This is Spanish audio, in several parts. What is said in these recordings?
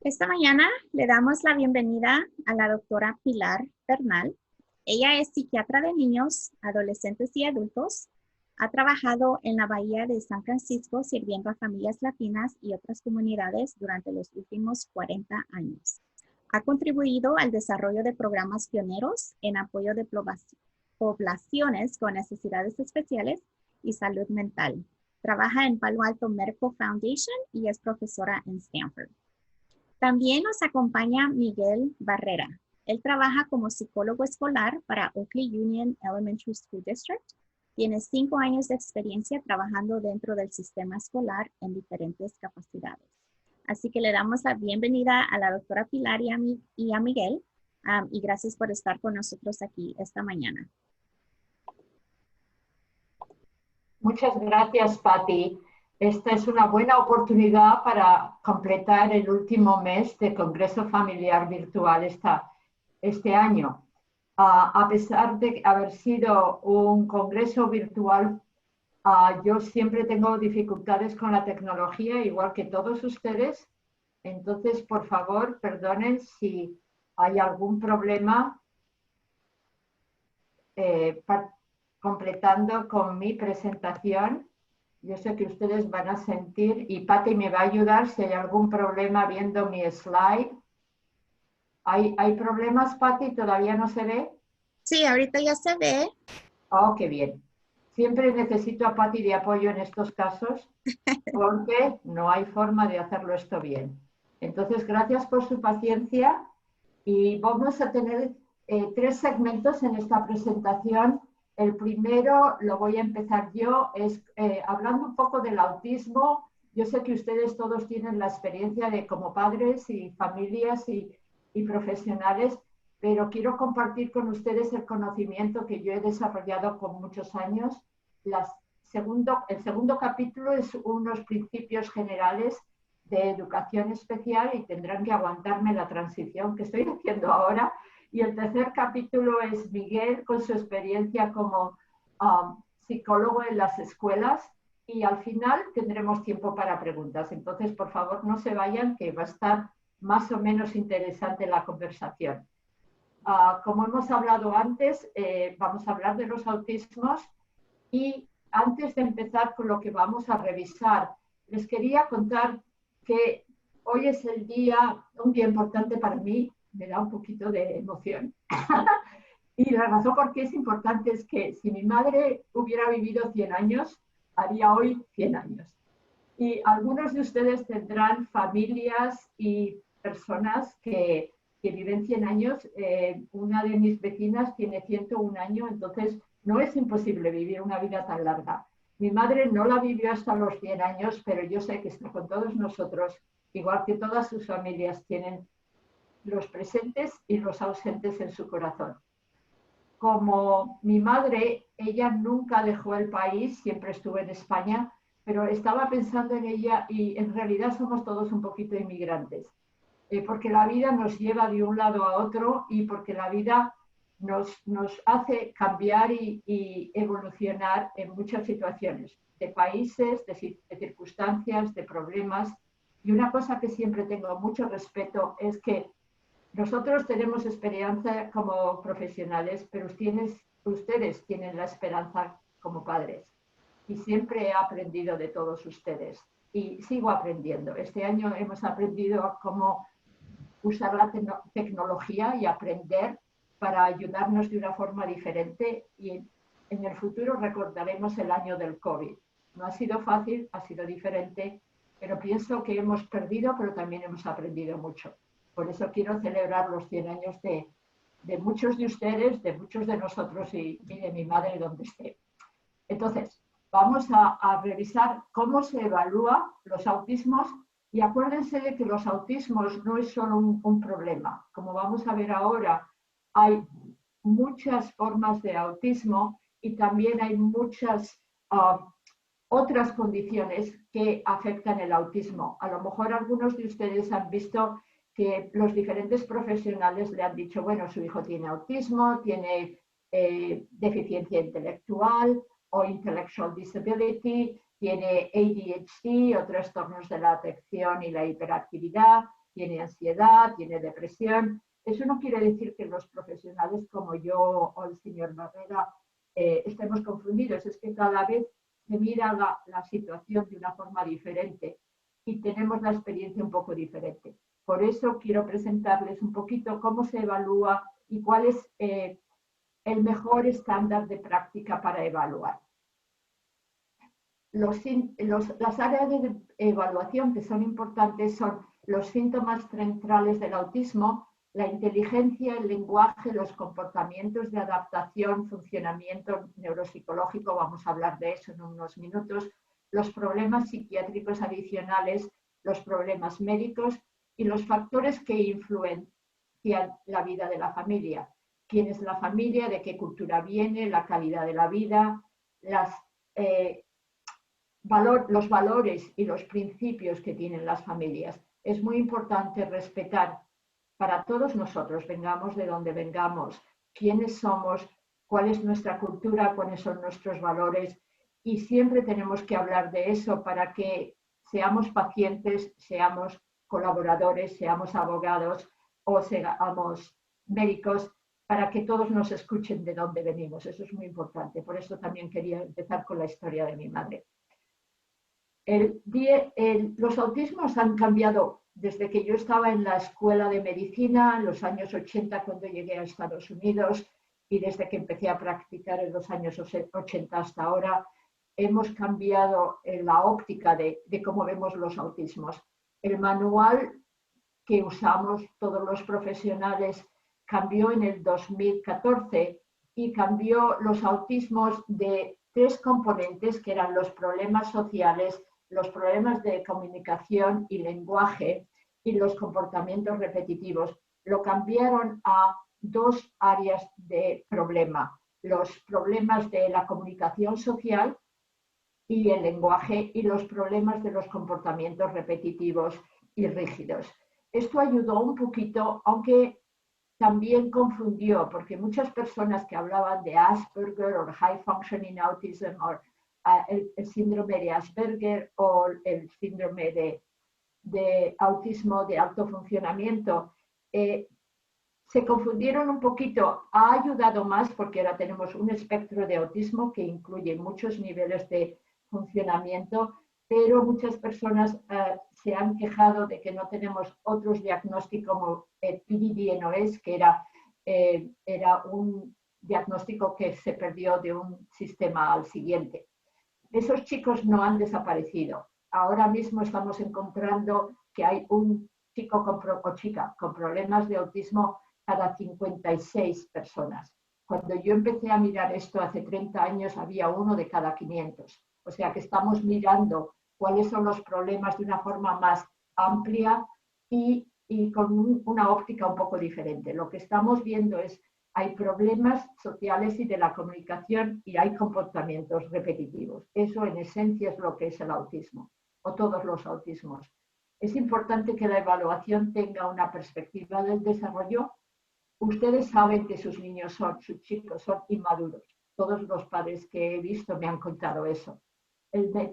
Esta mañana le damos la bienvenida a la doctora Pilar Bernal. Ella es psiquiatra de niños, adolescentes y adultos. Ha trabajado en la Bahía de San Francisco sirviendo a familias latinas y otras comunidades durante los últimos 40 años. Ha contribuido al desarrollo de programas pioneros en apoyo de poblaciones con necesidades especiales y salud mental. Trabaja en Palo Alto Medical Foundation y es profesora en Stanford. También nos acompaña Miguel Barrera. Él trabaja como psicólogo escolar para Oakley Union Elementary School District. Tiene 5 años de experiencia trabajando dentro del sistema escolar en diferentes capacidades. Así que le damos la bienvenida a la doctora Pilar y a Miguel. Y gracias por estar con nosotros aquí esta mañana. Muchas gracias, Patti. Esta es una buena oportunidad para completar el último mes de Congreso Familiar Virtual este año. A pesar de haber sido un congreso virtual, yo siempre tengo dificultades con la tecnología, igual que todos ustedes. Entonces, por favor, perdonen si hay algún problema completando con mi presentación. Yo sé que ustedes van a sentir, y Patti me va a ayudar si hay algún problema viendo mi slide. ¿Hay problemas, Patti? ¿Todavía no se ve? Sí, ahorita ya se ve. Oh, qué bien. Siempre necesito a Patti de apoyo en estos casos, porque no hay forma de hacerlo esto bien. Entonces, gracias por su paciencia y vamos a tener 3 segmentos en esta presentación. El primero lo voy a empezar yo, es hablando un poco del autismo. Yo sé que ustedes todos tienen la experiencia de como padres y familias y profesionales, pero quiero compartir con ustedes el conocimiento que yo he desarrollado con muchos años. El segundo capítulo es unos principios generales de educación especial y tendrán que aguantarme la transición que estoy haciendo ahora. Y el tercer capítulo es Miguel con su experiencia como psicólogo en las escuelas y al final tendremos tiempo para preguntas. Entonces, por favor, no se vayan, que va a estar más o menos interesante la conversación. Como hemos hablado antes, vamos a hablar de los autismos y antes de empezar con lo que vamos a revisar, les quería contar que hoy es un día importante para mí, me da un poquito de emoción. Y la razón por qué es importante es que si mi madre hubiera vivido 100 años, haría hoy 100 años. Y algunos de ustedes tendrán familias y personas que viven 100 años. Una de mis vecinas tiene 101 años, entonces no es imposible vivir una vida tan larga. Mi madre no la vivió hasta los 100 años, pero yo sé que está con todos nosotros, igual que todas sus familias tienen los presentes y los ausentes en su corazón. Como mi madre, ella nunca dejó el país, siempre estuvo en España, pero estaba pensando en ella y en realidad somos todos un poquito inmigrantes, porque la vida nos lleva de un lado a otro y porque la vida nos hace cambiar y evolucionar en muchas situaciones, de países, de circunstancias, de problemas. Y una cosa que siempre tengo mucho respeto es que nosotros tenemos experiencia como profesionales, pero ustedes tienen la esperanza como padres. Y siempre he aprendido de todos ustedes y sigo aprendiendo. Este año hemos aprendido a cómo usar la tecnología y aprender para ayudarnos de una forma diferente y en el futuro recordaremos el año del COVID. No ha sido fácil, ha sido diferente, pero pienso que hemos perdido, pero también hemos aprendido mucho. Por eso quiero celebrar los 100 años de muchos de ustedes, de muchos de nosotros y de mi madre donde esté. Entonces, vamos a revisar cómo se evalúa los autismos y acuérdense de que los autismos no es solo un problema. Como vamos a ver ahora, hay muchas formas de autismo y también hay muchas otras condiciones que afectan el autismo. A lo mejor algunos de ustedes han visto que los diferentes profesionales le han dicho, bueno, su hijo tiene autismo, tiene deficiencia intelectual o intellectual disability, tiene ADHD o trastornos de la atención y la hiperactividad, tiene ansiedad, tiene depresión. Eso no quiere decir que los profesionales como yo o el señor Barrera estemos confundidos, es que cada vez se mira la situación de una forma diferente y tenemos la experiencia un poco diferente. Por eso quiero presentarles un poquito cómo se evalúa y cuál es el mejor estándar de práctica para evaluar. Las áreas de evaluación que son importantes son los síntomas centrales del autismo, la inteligencia, el lenguaje, los comportamientos de adaptación, funcionamiento neuropsicológico, vamos a hablar de eso en unos minutos, los problemas psiquiátricos adicionales, los problemas médicos y los factores que influencian la vida de la familia. ¿Quién es la familia? ¿De qué cultura viene? La calidad de la vida, los valores y los principios que tienen las familias. Es muy importante respetar para todos nosotros, vengamos de donde vengamos, quiénes somos, cuál es nuestra cultura, cuáles son nuestros valores, y siempre tenemos que hablar de eso para que seamos pacientes, seamos colaboradores, seamos abogados o seamos médicos, para que todos nos escuchen de dónde venimos. Eso es muy importante. Por eso también quería empezar con la historia de mi madre. Los autismos han cambiado desde que yo estaba en la escuela de medicina en los años 80 cuando llegué a Estados Unidos y desde que empecé a practicar en los años 80 hasta ahora. Hemos cambiado la óptica de cómo vemos los autismos. El manual que usamos todos los profesionales cambió en el 2014 y cambió los autismos de 3 componentes que eran los problemas sociales, los problemas de comunicación y lenguaje y los comportamientos repetitivos. Lo cambiaron a 2 áreas de problema, los problemas de la comunicación social y el lenguaje y los problemas de los comportamientos repetitivos y rígidos. Esto ayudó un poquito, aunque también confundió, porque muchas personas que hablaban de Asperger o High Functioning Autism o el síndrome de Asperger o el síndrome de autismo de alto funcionamiento, se confundieron un poquito. Ha ayudado más porque ahora tenemos un espectro de autismo que incluye muchos niveles de funcionamiento, pero muchas personas se han quejado de que no tenemos otros diagnósticos como el PDD-NOS, que era un diagnóstico que se perdió de un sistema al siguiente. Esos chicos no han desaparecido. Ahora mismo estamos encontrando que hay un chico o chica con problemas de autismo cada 56 personas. Cuando yo empecé a mirar esto hace 30 años había uno de cada 500. O sea que estamos mirando cuáles son los problemas de una forma más amplia y con una óptica un poco diferente. Lo que estamos viendo es hay problemas sociales y de la comunicación y hay comportamientos repetitivos. Eso en esencia es lo que es el autismo o todos los autismos. Es importante que la evaluación tenga una perspectiva del desarrollo. Ustedes saben que sus chicos son inmaduros. Todos los padres que he visto me han contado eso.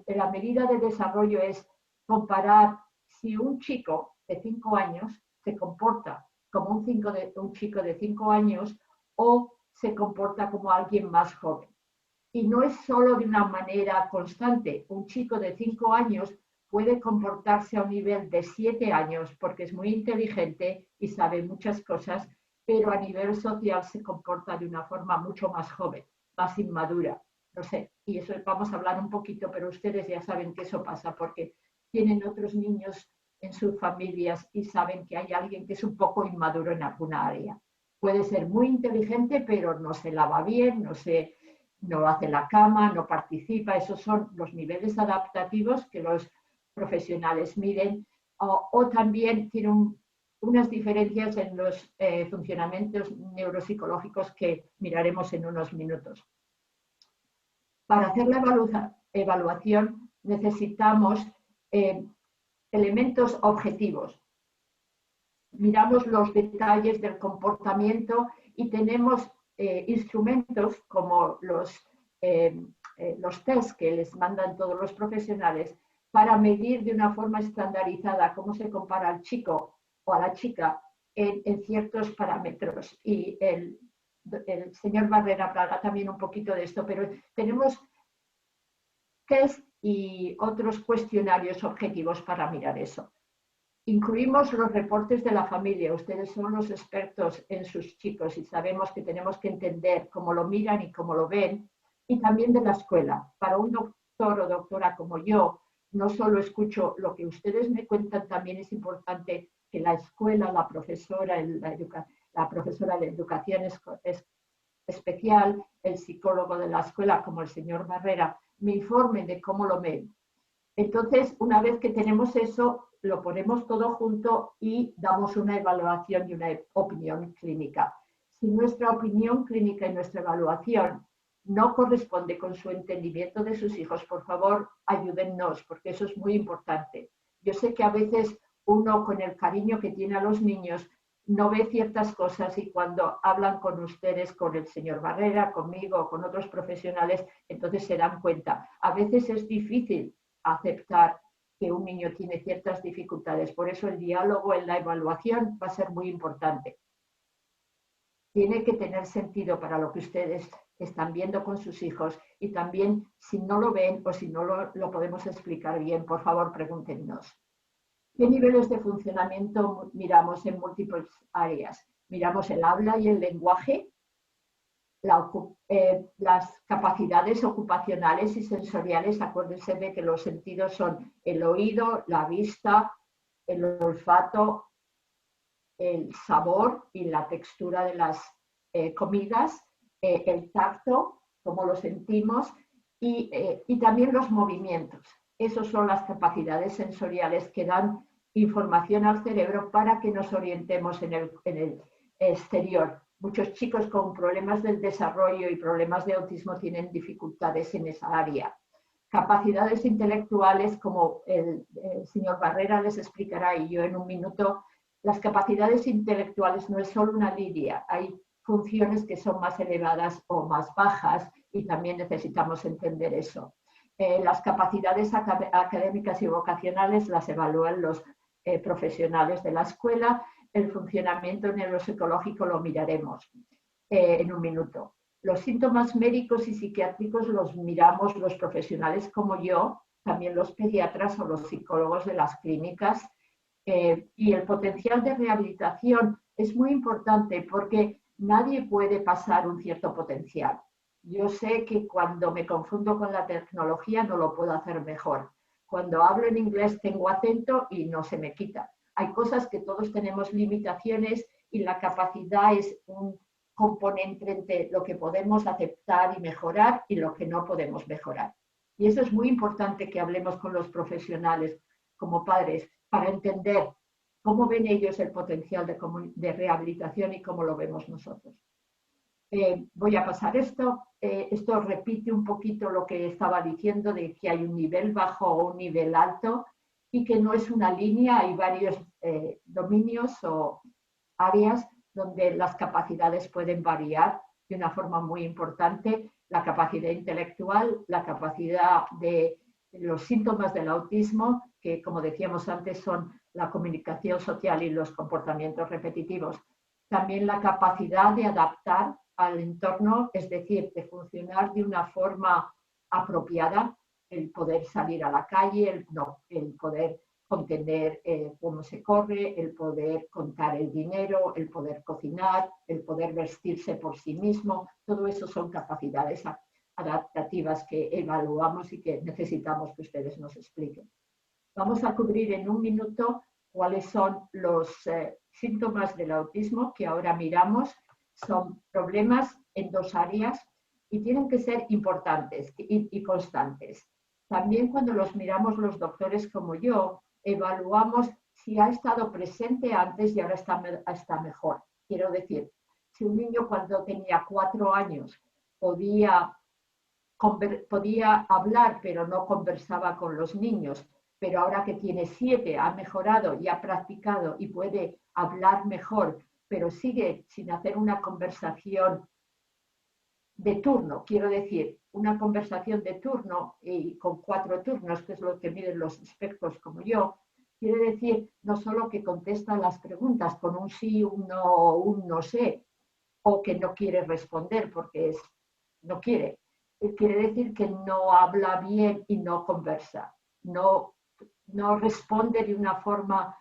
La medida de desarrollo es comparar si un chico de 5 años se comporta como un chico de 5 años o se comporta como alguien más joven. Y no es solo de una manera constante. Un chico de 5 años puede comportarse a un nivel de 7 años porque es muy inteligente y sabe muchas cosas, pero a nivel social se comporta de una forma mucho más joven, más inmadura. No sé, y eso vamos a hablar un poquito, pero ustedes ya saben que eso pasa porque tienen otros niños en sus familias y saben que hay alguien que es un poco inmaduro en alguna área. Puede ser muy inteligente, pero no se lava bien, no hace la cama, no participa. Esos son los niveles adaptativos que los profesionales miden. O también tiene unas diferencias en los funcionamientos neuropsicológicos que miraremos en unos minutos. Para hacer la evaluación necesitamos elementos objetivos. Miramos los detalles del comportamiento y tenemos instrumentos como los test que les mandan todos los profesionales para medir de una forma estandarizada cómo se compara el chico o a la chica en ciertos parámetros. Y el señor Barrera hablará también un poquito de esto, pero tenemos test y otros cuestionarios objetivos para mirar eso. Incluimos los reportes de la familia. Ustedes son los expertos en sus chicos y sabemos que tenemos que entender cómo lo miran y cómo lo ven. Y también de la escuela. Para un doctor o doctora como yo, no solo escucho lo que ustedes me cuentan, también es importante que la escuela, la profesora de educación especial, el psicólogo de la escuela, como el señor Barrera, me informen de cómo lo ven. Entonces, una vez que tenemos eso, lo ponemos todo junto y damos una evaluación y una opinión clínica. Si nuestra opinión clínica y nuestra evaluación no corresponde con su entendimiento de sus hijos, por favor, ayúdennos, porque eso es muy importante. Yo sé que a veces uno, con el cariño que tiene a los niños, no ve ciertas cosas y cuando hablan con ustedes, con el señor Barrera, conmigo, con otros profesionales, entonces se dan cuenta. A veces es difícil aceptar que un niño tiene ciertas dificultades. Por eso el diálogo en la evaluación va a ser muy importante. Tiene que tener sentido para lo que ustedes están viendo con sus hijos y también si no lo ven o si no lo podemos explicar bien, por favor pregúntenos. ¿Qué niveles de funcionamiento miramos en múltiples áreas? Miramos el habla y el lenguaje, las capacidades ocupacionales y sensoriales. Acuérdense de que los sentidos son el oído, la vista, el olfato, el sabor y la textura de las comidas, el tacto, cómo lo sentimos, y también los movimientos. Esas son las capacidades sensoriales que dan información al cerebro para que nos orientemos en el exterior. Muchos chicos con problemas del desarrollo y problemas de autismo tienen dificultades en esa área. Capacidades intelectuales, como el señor Barrera les explicará y yo en un minuto, las capacidades intelectuales no es solo una línea, hay funciones que son más elevadas o más bajas y también necesitamos entender eso. Las capacidades académicas y vocacionales las evalúan los profesionales de la escuela. El funcionamiento neuropsicológico lo miraremos en un minuto. Los síntomas médicos y psiquiátricos los miramos los profesionales como yo, también los pediatras o los psicólogos de las clínicas. Y el potencial de rehabilitación es muy importante porque nadie puede pasar un cierto potencial. Yo sé que cuando me confundo con la tecnología no lo puedo hacer mejor. Cuando hablo en inglés tengo acento y no se me quita. Hay cosas que todos tenemos limitaciones y la capacidad es un componente entre lo que podemos aceptar y mejorar y lo que no podemos mejorar. Y eso es muy importante que hablemos con los profesionales como padres para entender cómo ven ellos el potencial de rehabilitación y cómo lo vemos nosotros. Voy a pasar esto. Esto repite un poquito lo que estaba diciendo de que hay un nivel bajo o un nivel alto y que no es una línea, hay varios dominios o áreas donde las capacidades pueden variar de una forma muy importante. La capacidad intelectual, la capacidad de los síntomas del autismo, que como decíamos antes son la comunicación social y los comportamientos repetitivos. También la capacidad de adaptar al entorno, es decir, de funcionar de una forma apropiada, el poder salir a la calle, el poder contener cómo se corre, el poder contar el dinero, el poder cocinar, el poder vestirse por sí mismo. Todo eso son capacidades adaptativas que evaluamos y que necesitamos que ustedes nos expliquen. Vamos a cubrir en un minuto cuáles son los síntomas del autismo que ahora miramos. Son problemas en dos áreas y tienen que ser importantes y constantes. También cuando los miramos los doctores como yo, evaluamos si ha estado presente antes y ahora está mejor. Quiero decir, si un niño cuando tenía 4 años podía hablar pero no conversaba con los niños, pero ahora que tiene 7 ha mejorado y ha practicado y puede hablar mejor, pero sigue sin hacer una conversación de turno, quiero decir, una conversación de turno y con 4 turnos, que es lo que miden los expertos como yo, quiere decir no solo que contesta las preguntas con un sí, un no o un no sé, o que no quiere responder porque no quiere. Quiere decir que no habla bien y no conversa, no responde de una forma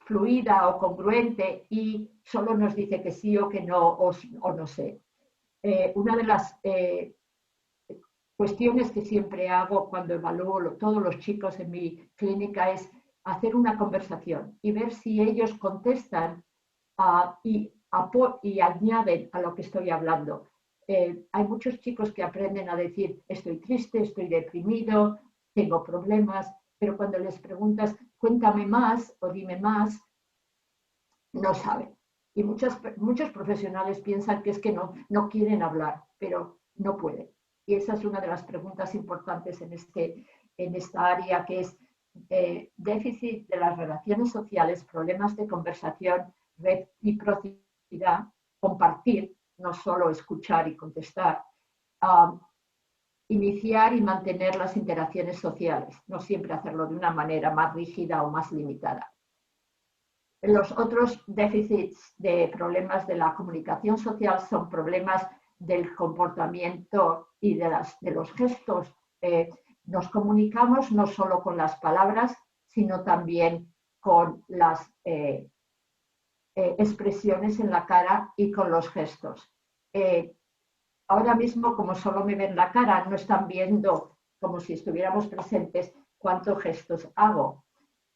fluida o congruente y solo nos dice que sí o que no o no sé. Una de las cuestiones que siempre hago cuando evalúo todos los chicos en mi clínica es hacer una conversación y ver si ellos contestan y añaden a lo que estoy hablando. Hay muchos chicos que aprenden a decir estoy triste, estoy deprimido, tengo problemas, pero cuando les preguntas cuéntame más o dime más, no saben. Y muchos profesionales piensan que es que no quieren hablar, pero no pueden. Y esa es una de las preguntas importantes en esta área, que es déficit de las relaciones sociales, problemas de conversación, reciprocidad, compartir, no solo escuchar y contestar, iniciar y mantener las interacciones sociales, no siempre hacerlo de una manera más rígida o más limitada. Los otros déficits de problemas de la comunicación social son problemas del comportamiento y de los gestos. Nos comunicamos no solo con las palabras, sino también con las expresiones en la cara y con los gestos. Ahora mismo, como solo me ven la cara, no están viendo como si estuviéramos presentes cuántos gestos hago.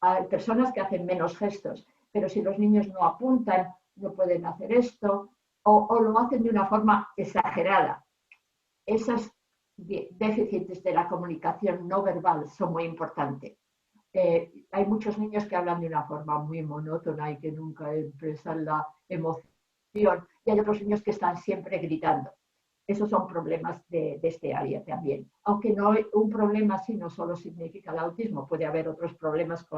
Hay personas que hacen menos gestos, pero si los niños no apuntan, no pueden hacer esto, o lo hacen de una forma exagerada. Esos déficits de la comunicación no verbal son muy importantes. Hay muchos niños que hablan de una forma muy monótona y que nunca expresan la emoción, y hay otros niños que están siempre gritando. Esos son problemas de este área también. Aunque no un problema así no solo significa el autismo, puede haber otros problemas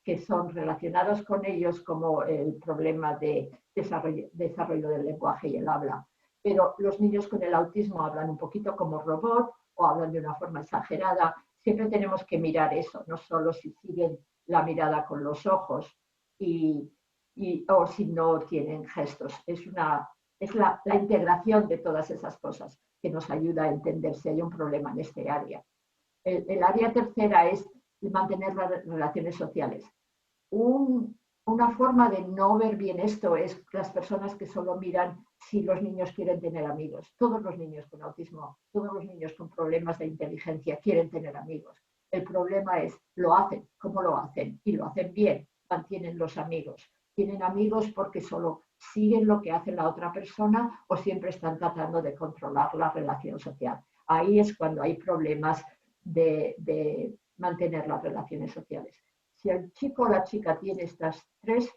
que son relacionados con ellos, como el problema de desarrollo del lenguaje y el habla. Pero los niños con el autismo hablan un poquito como robot o hablan de una forma exagerada. Siempre tenemos que mirar eso, no solo si siguen la mirada con los ojos o si no tienen gestos. Es la integración de todas esas cosas que nos ayuda a entender si hay un problema en este área. El área tercera es mantener las relaciones sociales. Una forma de no ver bien esto es las personas que solo miran si los niños quieren tener amigos. Todos los niños con autismo, todos los niños con problemas de inteligencia quieren tener amigos. El problema es, lo hacen, ¿cómo lo hacen? Y lo hacen bien, mantienen los amigos. Tienen amigos porque solo siguen lo que hace la otra persona o siempre están tratando de controlar la relación social. Ahí es cuando hay problemas de mantener las relaciones sociales. Si el chico o la chica tiene estas tres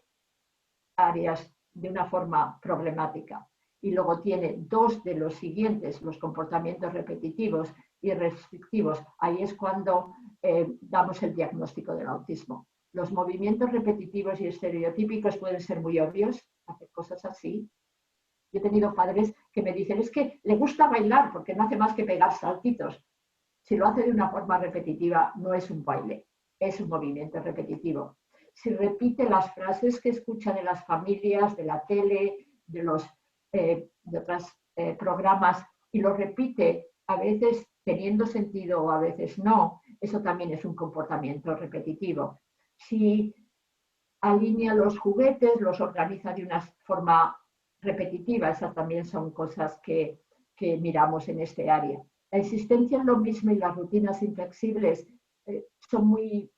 áreas de una forma problemática y luego tiene dos de los siguientes, los comportamientos repetitivos y restrictivos, ahí es cuando damos el diagnóstico del autismo. Los movimientos repetitivos y estereotípicos pueden ser muy obvios, hacer cosas así. Yo he tenido padres que me dicen, es que le gusta bailar porque no hace más que pegar saltitos. Si lo hace de una forma repetitiva, no es un baile, es un movimiento repetitivo. Si repite las frases que escucha de las familias, de la tele, de otros programas, y lo repite a veces teniendo sentido o a veces no, eso también es un comportamiento repetitivo. Si alinea los juguetes, los organiza de una forma repetitiva, esas también son cosas que miramos en este área. La insistencia en lo mismo y las rutinas inflexibles son muy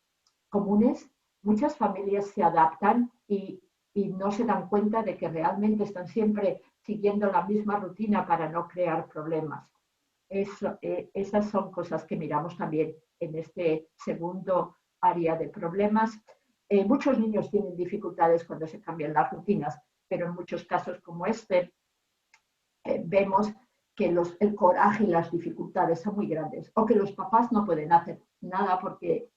comunes. Muchas familias se adaptan y no se dan cuenta de que realmente están siempre siguiendo la misma rutina para no crear problemas. Esas son cosas que miramos también en este segundo área de problemas. Muchos niños tienen dificultades cuando se cambian las rutinas, pero en muchos casos como este vemos que el coraje y las dificultades son muy grandes, o que los papás no pueden hacer nada porque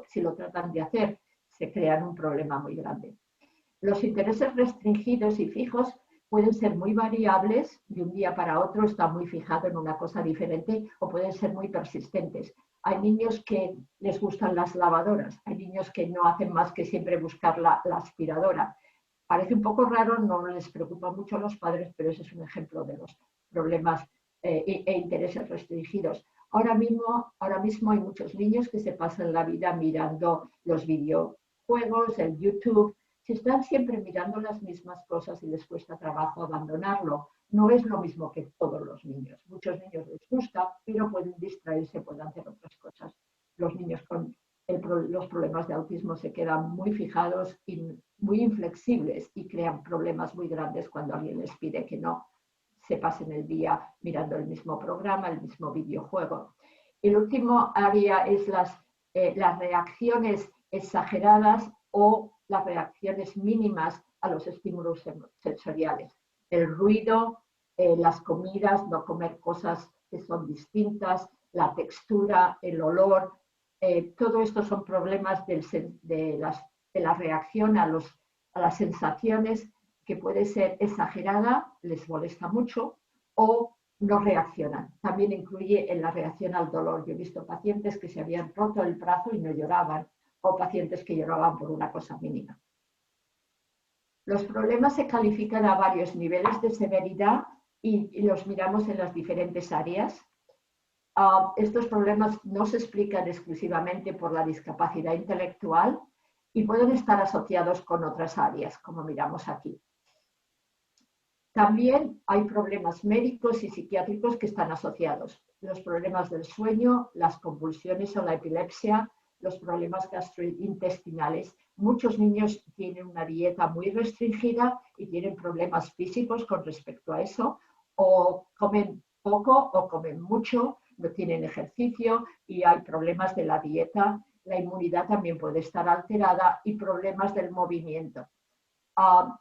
si lo tratan de hacer se crean un problema muy grande. Los intereses restringidos y fijos pueden ser muy variables, de un día para otro está muy fijado en una cosa diferente, o pueden ser muy persistentes. Hay niños que les gustan las lavadoras, hay niños que no hacen más que siempre buscar la aspiradora. Parece un poco raro, no les preocupa mucho a los padres, pero ese es un ejemplo de los problemas e intereses restringidos. Ahora mismo hay muchos niños que se pasan la vida mirando los videojuegos, el YouTube. Si están siempre mirando las mismas cosas y les cuesta trabajo abandonarlo, no es lo mismo que todos los niños. Muchos niños les gusta, pero pueden distraerse, pueden hacer otras cosas. Los niños con los problemas de autismo se quedan muy fijados y muy inflexibles y crean problemas muy grandes cuando alguien les pide que no se pasen el día mirando el mismo programa, el mismo videojuego. El último área es las reacciones exageradas o las reacciones mínimas a los estímulos sensoriales. El ruido, las comidas, no comer cosas que son distintas, la textura, el olor, todo esto son problemas de la reacción a las sensaciones que puede ser exagerada, les molesta mucho, o no reaccionan. También incluye en la reacción al dolor. Yo he visto pacientes que se habían roto el brazo y no lloraban, o pacientes que lloraban por una cosa mínima. Los problemas se califican a varios niveles de severidad y los miramos en las diferentes áreas. Estos problemas no se explican exclusivamente por la discapacidad intelectual y pueden estar asociados con otras áreas, como miramos aquí. También hay problemas médicos y psiquiátricos que están asociados. Los problemas del sueño, las convulsiones o la epilepsia, los problemas gastrointestinales. Muchos niños tienen una dieta muy restringida y tienen problemas físicos con respecto a eso, o comen poco o comen mucho, no tienen ejercicio y hay problemas de la dieta. La inmunidad también puede estar alterada y problemas del movimiento.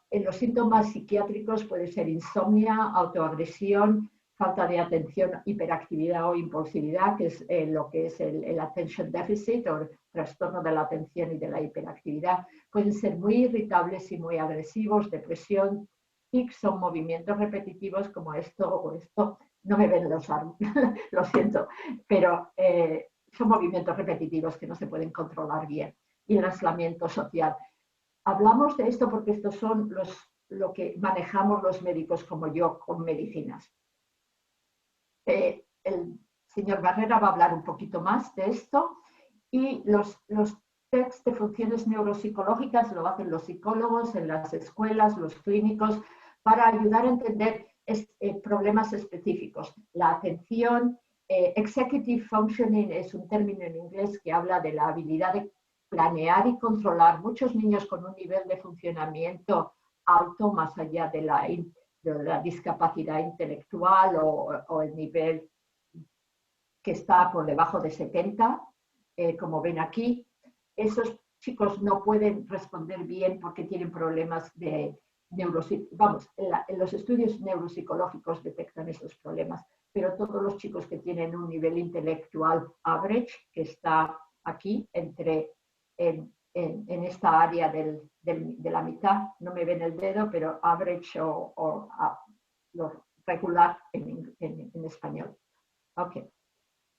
En los síntomas psiquiátricos puede ser insomnia, autoagresión, falta de atención, hiperactividad o impulsividad, que es lo que es el attention deficit o trastorno de la atención y de la hiperactividad. Pueden ser muy irritables y muy agresivos, depresión, tics, son movimientos repetitivos como esto o esto. No me ven los armas, lo siento, pero son movimientos repetitivos que no se pueden controlar bien. Y el aislamiento social. Hablamos de esto porque estos son lo que manejamos los médicos como yo con medicinas. El señor Barrera va a hablar un poquito más de esto y los tests de funciones neuropsicológicas lo hacen los psicólogos en las escuelas, los clínicos, para ayudar a entender problemas específicos. La atención, executive functioning es un término en inglés que habla de la habilidad de planear y controlar. Muchos niños con un nivel de funcionamiento alto, más allá de la discapacidad intelectual o el nivel que está por debajo de 70, como ven aquí, esos chicos no pueden responder bien porque tienen problemas de vamos, en los estudios neuropsicológicos detectan esos problemas, pero todos los chicos que tienen un nivel intelectual average, que está aquí en esta área de la mitad, no me ven el dedo, pero average o lo regular en español. Ok.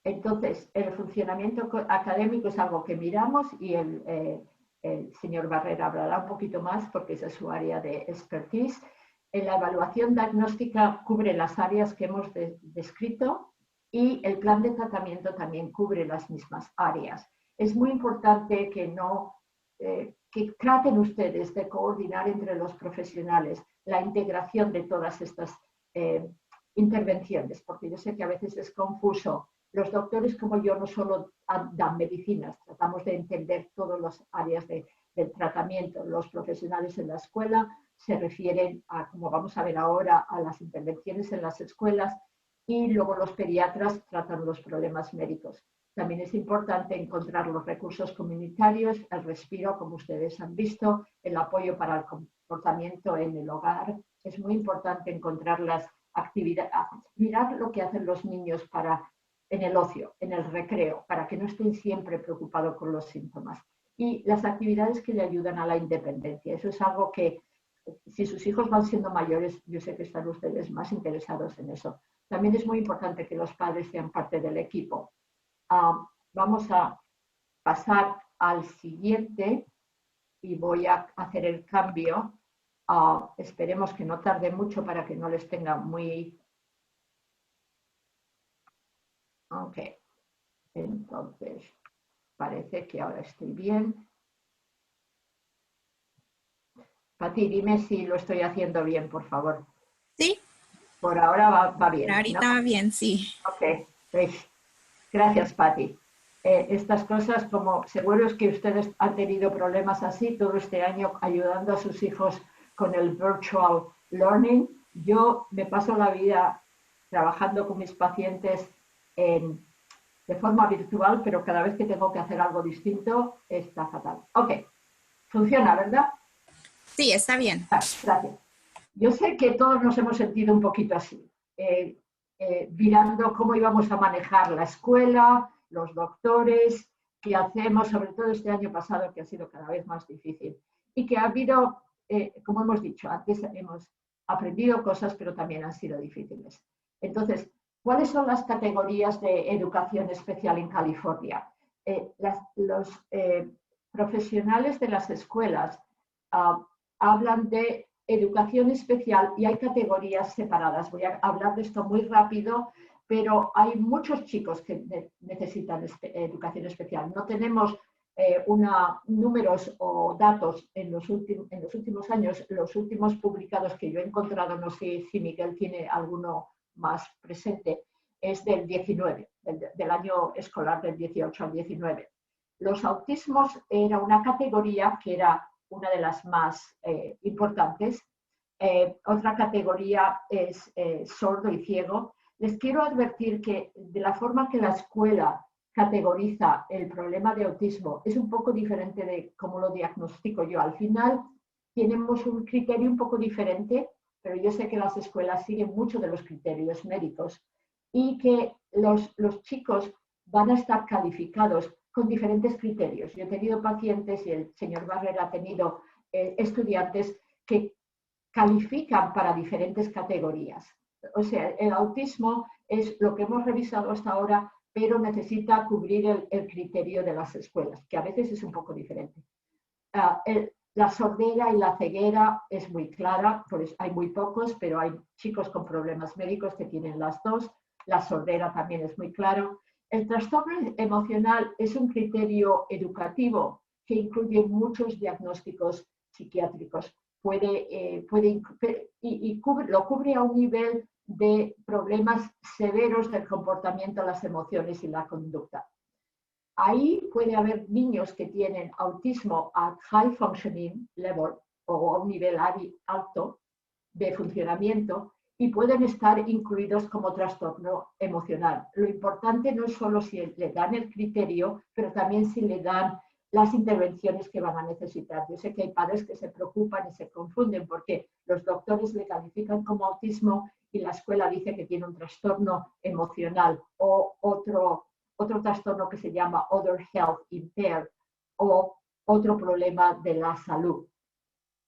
Entonces, el funcionamiento académico es algo que miramos y el señor Barrera hablará un poquito más porque esa es su área de expertise. En la evaluación diagnóstica cubre las áreas que hemos descrito y el plan de tratamiento también cubre las mismas áreas. Es muy importante que traten ustedes de coordinar entre los profesionales la integración de todas estas intervenciones, porque yo sé que a veces es confuso. Los doctores como yo no solo dan medicinas, tratamos de entender todas las áreas del tratamiento. Los profesionales en la escuela se refieren a, como vamos a ver ahora, a las intervenciones en las escuelas y luego los pediatras tratan los problemas médicos. También es importante encontrar los recursos comunitarios, el respiro, como ustedes han visto, el apoyo para el comportamiento en el hogar. Es muy importante encontrar las actividades, mirar lo que hacen los niños en el ocio, en el recreo, para que no estén siempre preocupados con los síntomas. Y las actividades que le ayudan a la independencia. Eso es algo que, si sus hijos van siendo mayores, yo sé que están ustedes más interesados en eso. También es muy importante que los padres sean parte del equipo. Vamos a pasar al siguiente y voy a hacer el cambio. Esperemos que no tarde mucho para que no les tenga muy... Ok, entonces parece que ahora estoy bien. Pati, dime si lo estoy haciendo bien, por favor. Sí, Por ahora va bien, ¿no? ahorita va bien, sí. Ok, pues, gracias, Pati. Estas cosas, como seguro es que ustedes han tenido problemas así todo este año ayudando a sus hijos con el virtual learning. Yo me paso la vida trabajando con mis pacientes de forma virtual, pero cada vez que tengo que hacer algo distinto está fatal. Ok, funciona, ¿verdad? Sí, está bien. Gracias. Yo sé que todos nos hemos sentido un poquito así, mirando cómo íbamos a manejar la escuela, los doctores, qué hacemos, sobre todo este año pasado que ha sido cada vez más difícil y que ha habido, como hemos dicho, antes hemos aprendido cosas, pero también han sido difíciles. Entonces, ¿cuáles son las categorías de educación especial en California? Los profesionales de las escuelas hablan de educación especial y hay categorías separadas. Voy a hablar de esto muy rápido, pero hay muchos chicos que necesitan educación especial. No tenemos números o datos en los últimos años, los últimos publicados que yo he encontrado, no sé si Miguel tiene alguno más presente, es del 19, del año escolar del 18 al 19. Los autismos era una categoría que era una de las más importantes. Otra categoría es sordo y ciego. Les quiero advertir que de la forma que la escuela categoriza el problema de autismo es un poco diferente de cómo lo diagnostico yo. Al final tenemos un criterio un poco diferente, pero yo sé que las escuelas siguen mucho de los criterios médicos y que los chicos van a estar calificados con diferentes criterios. Yo he tenido pacientes y el señor Barrera ha tenido estudiantes que califican para diferentes categorías. O sea, el autismo es lo que hemos revisado hasta ahora, pero necesita cubrir el criterio de las escuelas, que a veces es un poco diferente. La sordera y la ceguera es muy clara, pues hay muy pocos, pero hay chicos con problemas médicos que tienen las dos. La sordera también es muy claro. El trastorno emocional es un criterio educativo que incluye muchos diagnósticos psiquiátricos. Lo cubre a un nivel de problemas severos del comportamiento, las emociones y la conducta. Ahí puede haber niños que tienen autismo a high functioning level o a un nivel alto de funcionamiento y pueden estar incluidos como trastorno emocional. Lo importante no es solo si le dan el criterio, pero también si le dan las intervenciones que van a necesitar. Yo sé que hay padres que se preocupan y se confunden porque los doctores le califican como autismo y la escuela dice que tiene un trastorno emocional o otro trastorno que se llama Other Health Impaired o otro problema de la salud.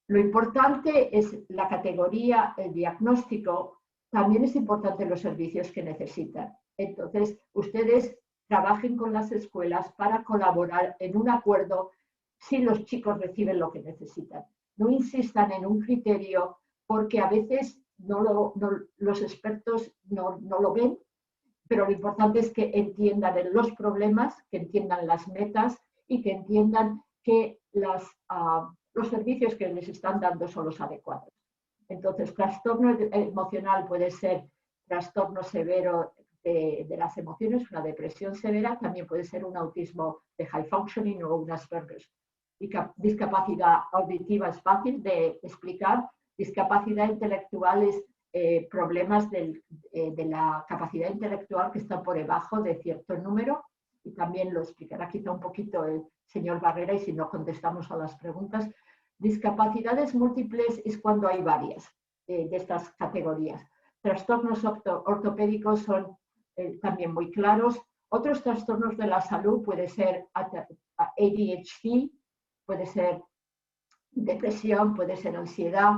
Lo importante es la categoría, el diagnóstico, también es importante los servicios que necesitan. Entonces, ustedes trabajen con las escuelas para colaborar en un acuerdo si los chicos reciben lo que necesitan. No insistan en un criterio porque a veces los expertos no lo ven, pero lo importante es que entiendan los problemas, que entiendan las metas y que entiendan que los servicios que les están dando son los adecuados. Entonces, trastorno emocional puede ser trastorno severo de las emociones, una depresión severa, también puede ser un autismo de high functioning o un Asperger's. Discapacidad auditiva es fácil de explicar, discapacidad intelectual es problemas de la capacidad intelectual que están por debajo de cierto número, y también lo explicará quizá un poquito el señor Barrera y si no contestamos a las preguntas. Discapacidades múltiples es cuando hay varias de estas categorías. Trastornos ortopédicos son también muy claros. Otros trastornos de la salud puede ser ADHD, puede ser depresión, puede ser ansiedad,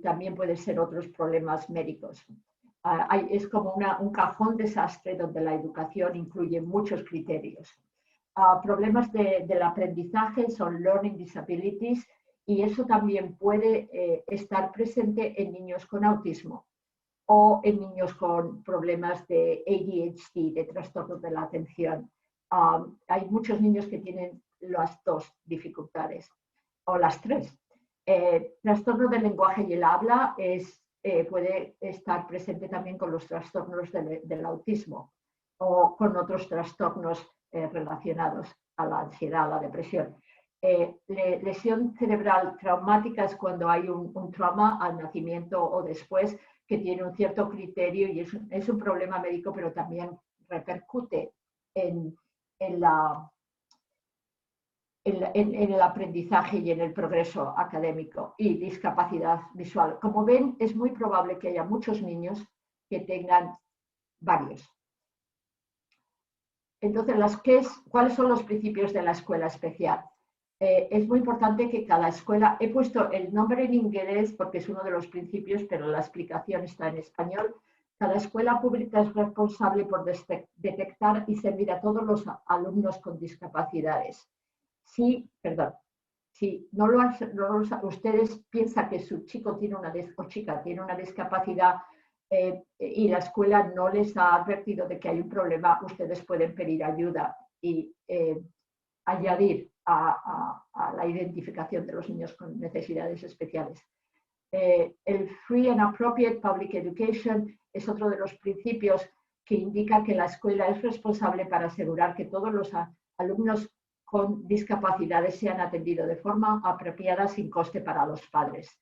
también puede ser otros problemas médicos. Es como un cajón desastre donde la educación incluye muchos criterios. Problemas del aprendizaje son learning disabilities y eso también puede estar presente en niños con autismo o en niños con problemas de ADHD, de trastornos de la atención. Hay muchos niños que tienen las dos dificultades o las tres. Trastorno del lenguaje y el habla puede estar presente también con los trastornos del autismo o con otros trastornos relacionados a la ansiedad, a la depresión. Lesión cerebral traumática es cuando hay un trauma al nacimiento o después que tiene un cierto criterio y es un problema médico, pero también repercute en el aprendizaje y en el progreso académico y discapacidad visual. Como ven, es muy probable que haya muchos niños que tengan varios. Entonces, ¿cuáles son los principios de la escuela especial? Es muy importante que cada escuela, he puesto el nombre en inglés porque es uno de los principios, pero la explicación está en español. Cada escuela pública es responsable por detectar y servir a todos los alumnos con discapacidades. Si ustedes piensan que su chico tiene o chica tiene una discapacidad y la escuela no les ha advertido de que hay un problema, ustedes pueden pedir ayuda y añadir a la identificación de los niños con necesidades especiales. El Free and Appropriate Public Education es otro de los principios que indica que la escuela es responsable para asegurar que todos los alumnos con discapacidades sean atendidos de forma apropiada sin coste para los padres.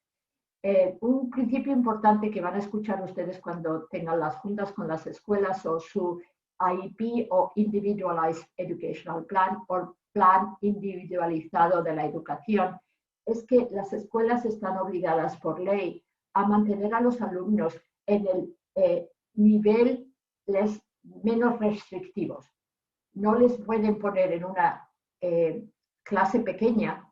Un principio importante que van a escuchar ustedes cuando tengan las juntas con las escuelas o su IEP o Individualized Educational Plan o plan individualizado de la educación es que las escuelas están obligadas por ley a mantener a los alumnos en el nivel menos restrictivos. No les pueden poner en una clase pequeña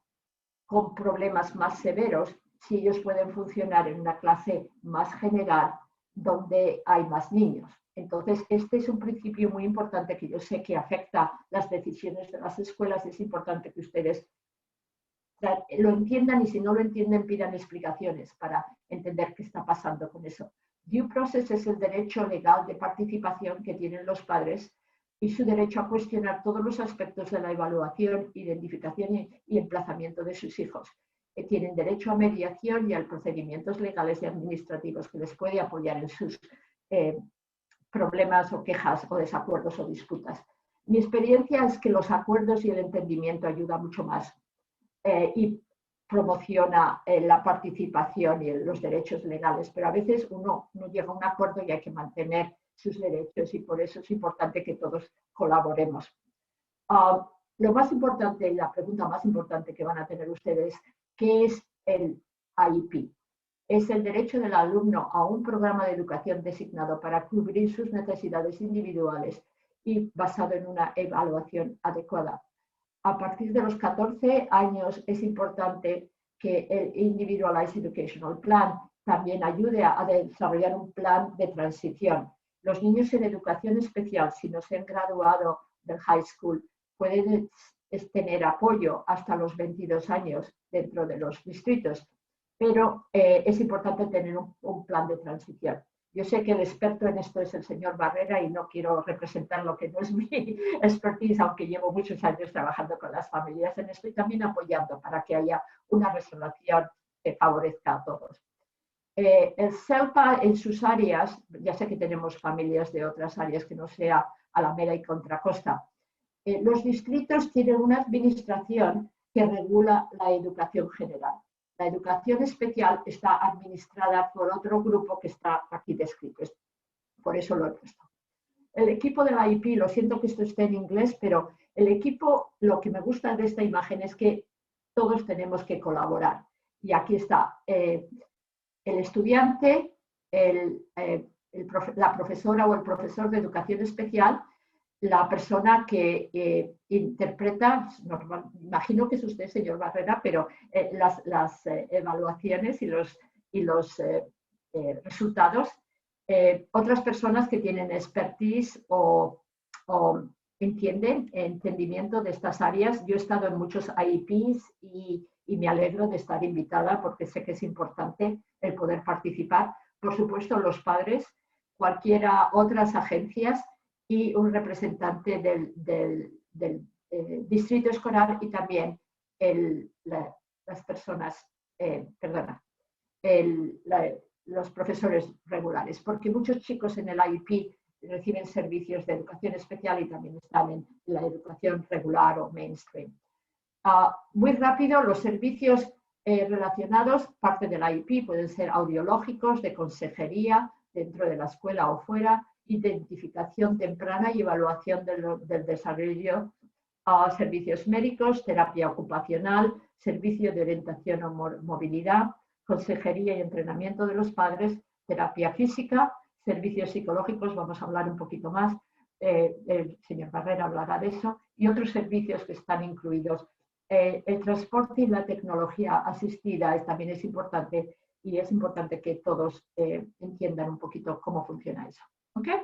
con problemas más severos si ellos pueden funcionar en una clase más general donde hay más niños. Entonces, este es un principio muy importante que yo sé que afecta las decisiones de las escuelas. Es importante que ustedes lo entiendan y si no lo entienden pidan explicaciones para entender qué está pasando con eso. Due process es el derecho legal de participación que tienen los padres y su derecho a cuestionar todos los aspectos de la evaluación, identificación y emplazamiento de sus hijos. Tienen derecho a mediación y a procedimientos legales y administrativos que les puede apoyar en sus problemas o quejas o desacuerdos o disputas. Mi experiencia es que los acuerdos y el entendimiento ayudan mucho más y promociona la participación y los derechos legales, pero a veces uno no llega a un acuerdo y hay que mantener sus derechos y por eso es importante que todos colaboremos. Lo más importante y la pregunta más importante que van a tener ustedes, ¿qué es el IEP? Es el derecho del alumno a un programa de educación designado para cubrir sus necesidades individuales y basado en una evaluación adecuada. A partir de los 14 años es importante que el Individualized Educational Plan también ayude a desarrollar un plan de transición. Los niños en educación especial, si no se han graduado del high school, pueden tener apoyo hasta los 22 años dentro de los distritos, pero es importante tener un plan de transición. Yo sé que el experto en esto es el señor Barrera y no quiero representar lo que no es mi expertise, aunque llevo muchos años trabajando con las familias en esto y también apoyando para que haya una resolución que favorezca a todos. El CELPA en sus áreas, ya sé que tenemos familias de otras áreas que no sea a la mera y contracosta, los distritos tienen una administración que regula la educación general. La educación especial está administrada por otro grupo que está aquí descrito. Por eso lo he puesto. El equipo de la IEP, lo siento que esto esté en inglés, pero el equipo, lo que me gusta de esta imagen es que todos tenemos que colaborar. Y aquí está el estudiante, la profesora o el profesor de educación especial, la persona que interpreta, imagino que es usted, señor Barrera, pero las evaluaciones y los resultados, otras personas que tienen expertise o entendimiento de estas áreas. Yo he estado en muchos IEPs y me alegro de estar invitada porque sé que es importante el poder participar. Por supuesto, los padres, cualquiera otras agencias y un representante del distrito escolar y también las personas, los profesores regulares, porque muchos chicos en el IEP reciben servicios de educación especial y también están en la educación regular o mainstream. Muy rápido, los servicios relacionados, parte del IEP, pueden ser audiológicos, de consejería, dentro de la escuela o fuera, identificación temprana y evaluación del desarrollo, servicios médicos, terapia ocupacional, servicio de orientación o movilidad, consejería y entrenamiento de los padres, terapia física, servicios psicológicos, vamos a hablar un poquito más, el señor Barrera hablará de eso, y otros servicios que están incluidos. El transporte y la tecnología asistida también es importante y es importante que todos entiendan un poquito cómo funciona eso. ¿Okay?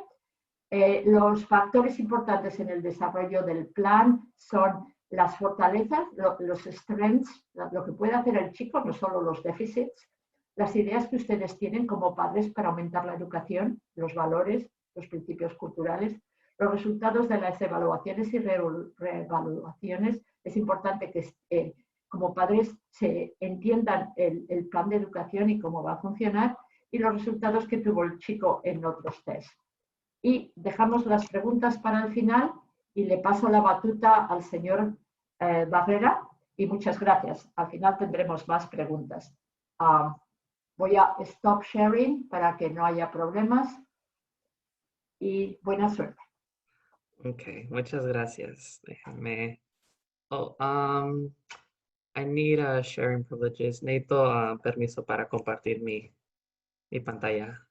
Los factores importantes en el desarrollo del plan son las fortalezas, los strengths, lo que puede hacer el chico, no solo los déficits, las ideas que ustedes tienen como padres para aumentar la educación, los valores, los principios culturales, los resultados de las evaluaciones y reevaluaciones. Es importante que como padres se entiendan el plan de educación y cómo va a funcionar y los resultados que tuvo el chico en otros test. Y dejamos las preguntas para el final y le paso la batuta al señor Barrera y muchas gracias. Al final tendremos más preguntas. Voy a stop sharing para que no haya problemas y buena suerte. Ok, muchas gracias. Déjame. Oh, I need sharing privileges. Necesito permiso para compartir mi pantalla.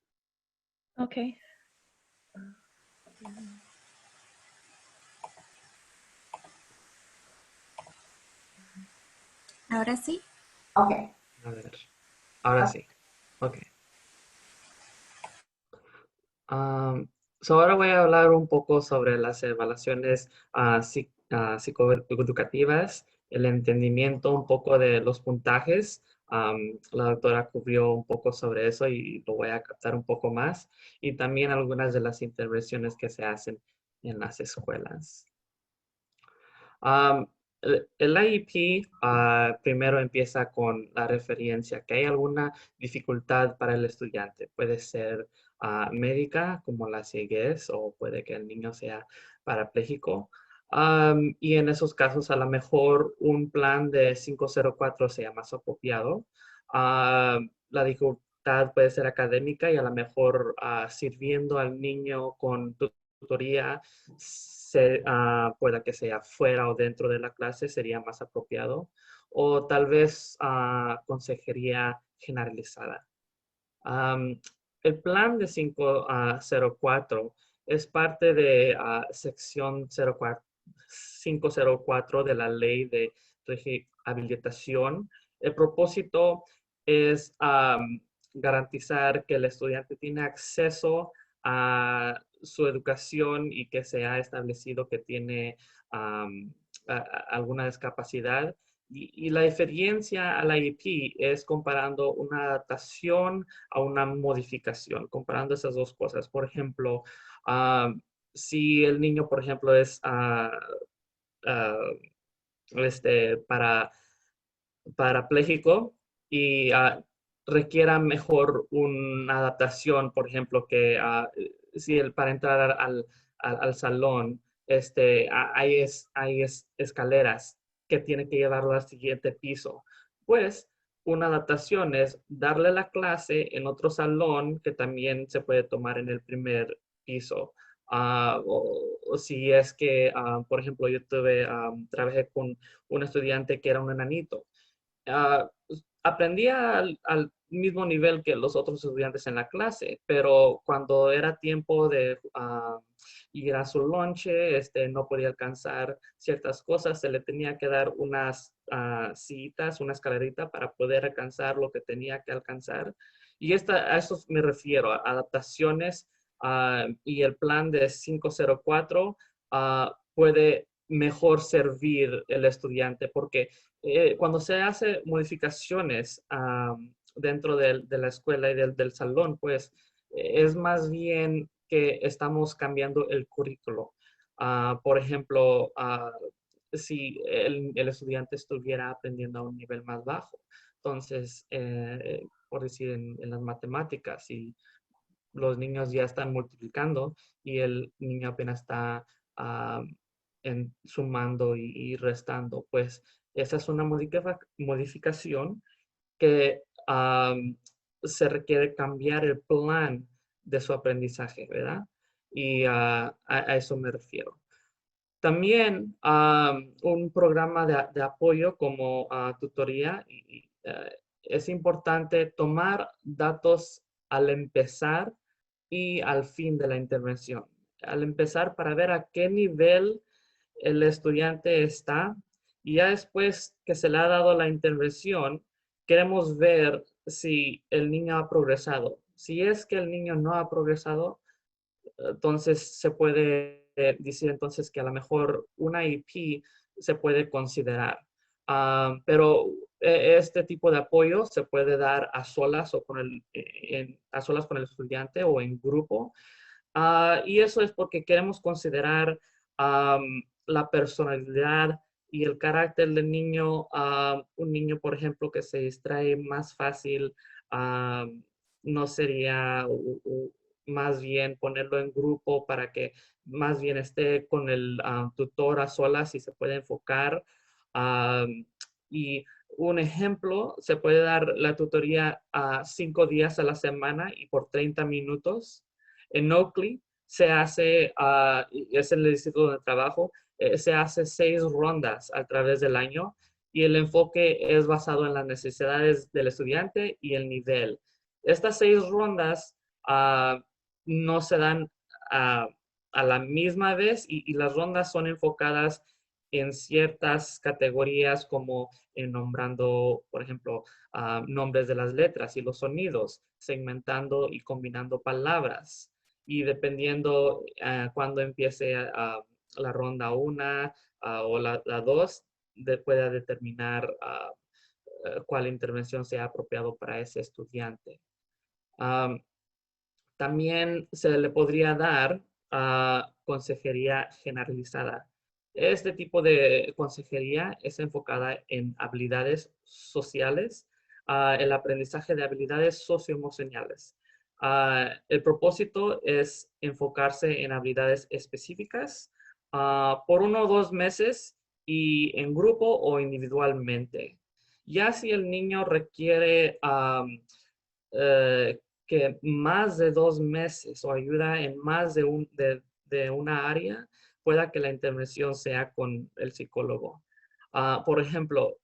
Okay. ¿Ahora sí? Ok. A ver, ahora sí. Ok. Ahora voy a hablar un poco sobre las evaluaciones psicoeducativas, el entendimiento un poco de los puntajes. La doctora cubrió un poco sobre eso y lo voy a captar un poco más. Y también algunas de las intervenciones que se hacen en las escuelas. El IEP primero empieza con la referencia, que hay alguna dificultad para el estudiante. Puede ser médica, como la ceguez, o puede que el niño sea parapléjico. Y en esos casos, a lo mejor un plan de 504 sea más apropiado. La dificultad puede ser académica y a lo mejor sirviendo al niño con tutoría, pueda que sea fuera o dentro de la clase, sería más apropiado. O tal vez consejería generalizada. El plan de 504 es parte de sección 504 de la ley de rehabilitación. El propósito es garantizar que el estudiante tiene acceso a su educación y que se ha establecido que tiene alguna discapacidad. Y la diferencia a la IEP es comparando una adaptación a una modificación, comparando esas dos cosas. Por ejemplo, si el niño, por ejemplo, es parapléjico y requiera mejor una adaptación, por ejemplo, que si para entrar al salón hay escaleras que tiene que llevarlo al siguiente piso. Pues una adaptación es darle la clase en otro salón que también se puede tomar en el primer piso. O si es que, por ejemplo, yo trabajé con un estudiante que era un enanito. aprendía al mismo nivel que los otros estudiantes en la clase, pero cuando era tiempo de ir a su lonche, no podía alcanzar ciertas cosas, se le tenía que dar unas citas, una escalerita para poder alcanzar lo que tenía que alcanzar. Y a eso me refiero, a adaptaciones y el plan de 504 puede mejor servir el estudiante porque cuando se hace modificaciones dentro de la escuela y del salón, pues es más bien que estamos cambiando el currículo. Por ejemplo, si el estudiante estuviera aprendiendo a un nivel más bajo, entonces, por decir en las matemáticas, si los niños ya están multiplicando y el niño apenas está sumando y restando, pues esa es una modificación que se requiere cambiar el plan de su aprendizaje, ¿verdad? Y a eso me refiero. También un programa de apoyo como tutoría. Es importante tomar datos al empezar y al fin de la intervención. Al empezar para ver a qué nivel el estudiante está y ya después que se le ha dado la intervención, queremos ver si el niño ha progresado. Si es que el niño no ha progresado, entonces se puede decir entonces que a lo mejor una IP se puede considerar. Pero este tipo de apoyo se puede dar a solas o a solas con el estudiante o en grupo. Y eso es porque queremos considerar la personalidad y el carácter del niño. Un niño, por ejemplo, que se distrae más fácil, no sería más bien ponerlo en grupo para que más bien esté con el tutor a solas y se puede enfocar. Y un ejemplo, se puede dar la tutoría a 5 días a la semana y por 30 minutos. En Oakley se hace, es el instituto de trabajo, se hace 6 rondas a través del año y el enfoque es basado en las necesidades del estudiante y el nivel. Estas 6 rondas no se dan a la misma vez y las rondas son enfocadas en ciertas categorías como nombrando, por ejemplo, nombres de las letras y los sonidos, segmentando y combinando palabras. Y dependiendo cuando empiece la ronda 1 o la 2, pueda determinar cuál intervención sea apropiado para ese estudiante. También se le podría dar consejería generalizada. Este tipo de consejería es enfocada en habilidades sociales, el aprendizaje de habilidades socioemocionales. El propósito es enfocarse en habilidades específicas por 1 o 2 meses y en grupo o individualmente. Ya si el niño requiere que más de 2 meses o ayuda en más de una área, pueda que la intervención sea con el psicólogo. Por ejemplo,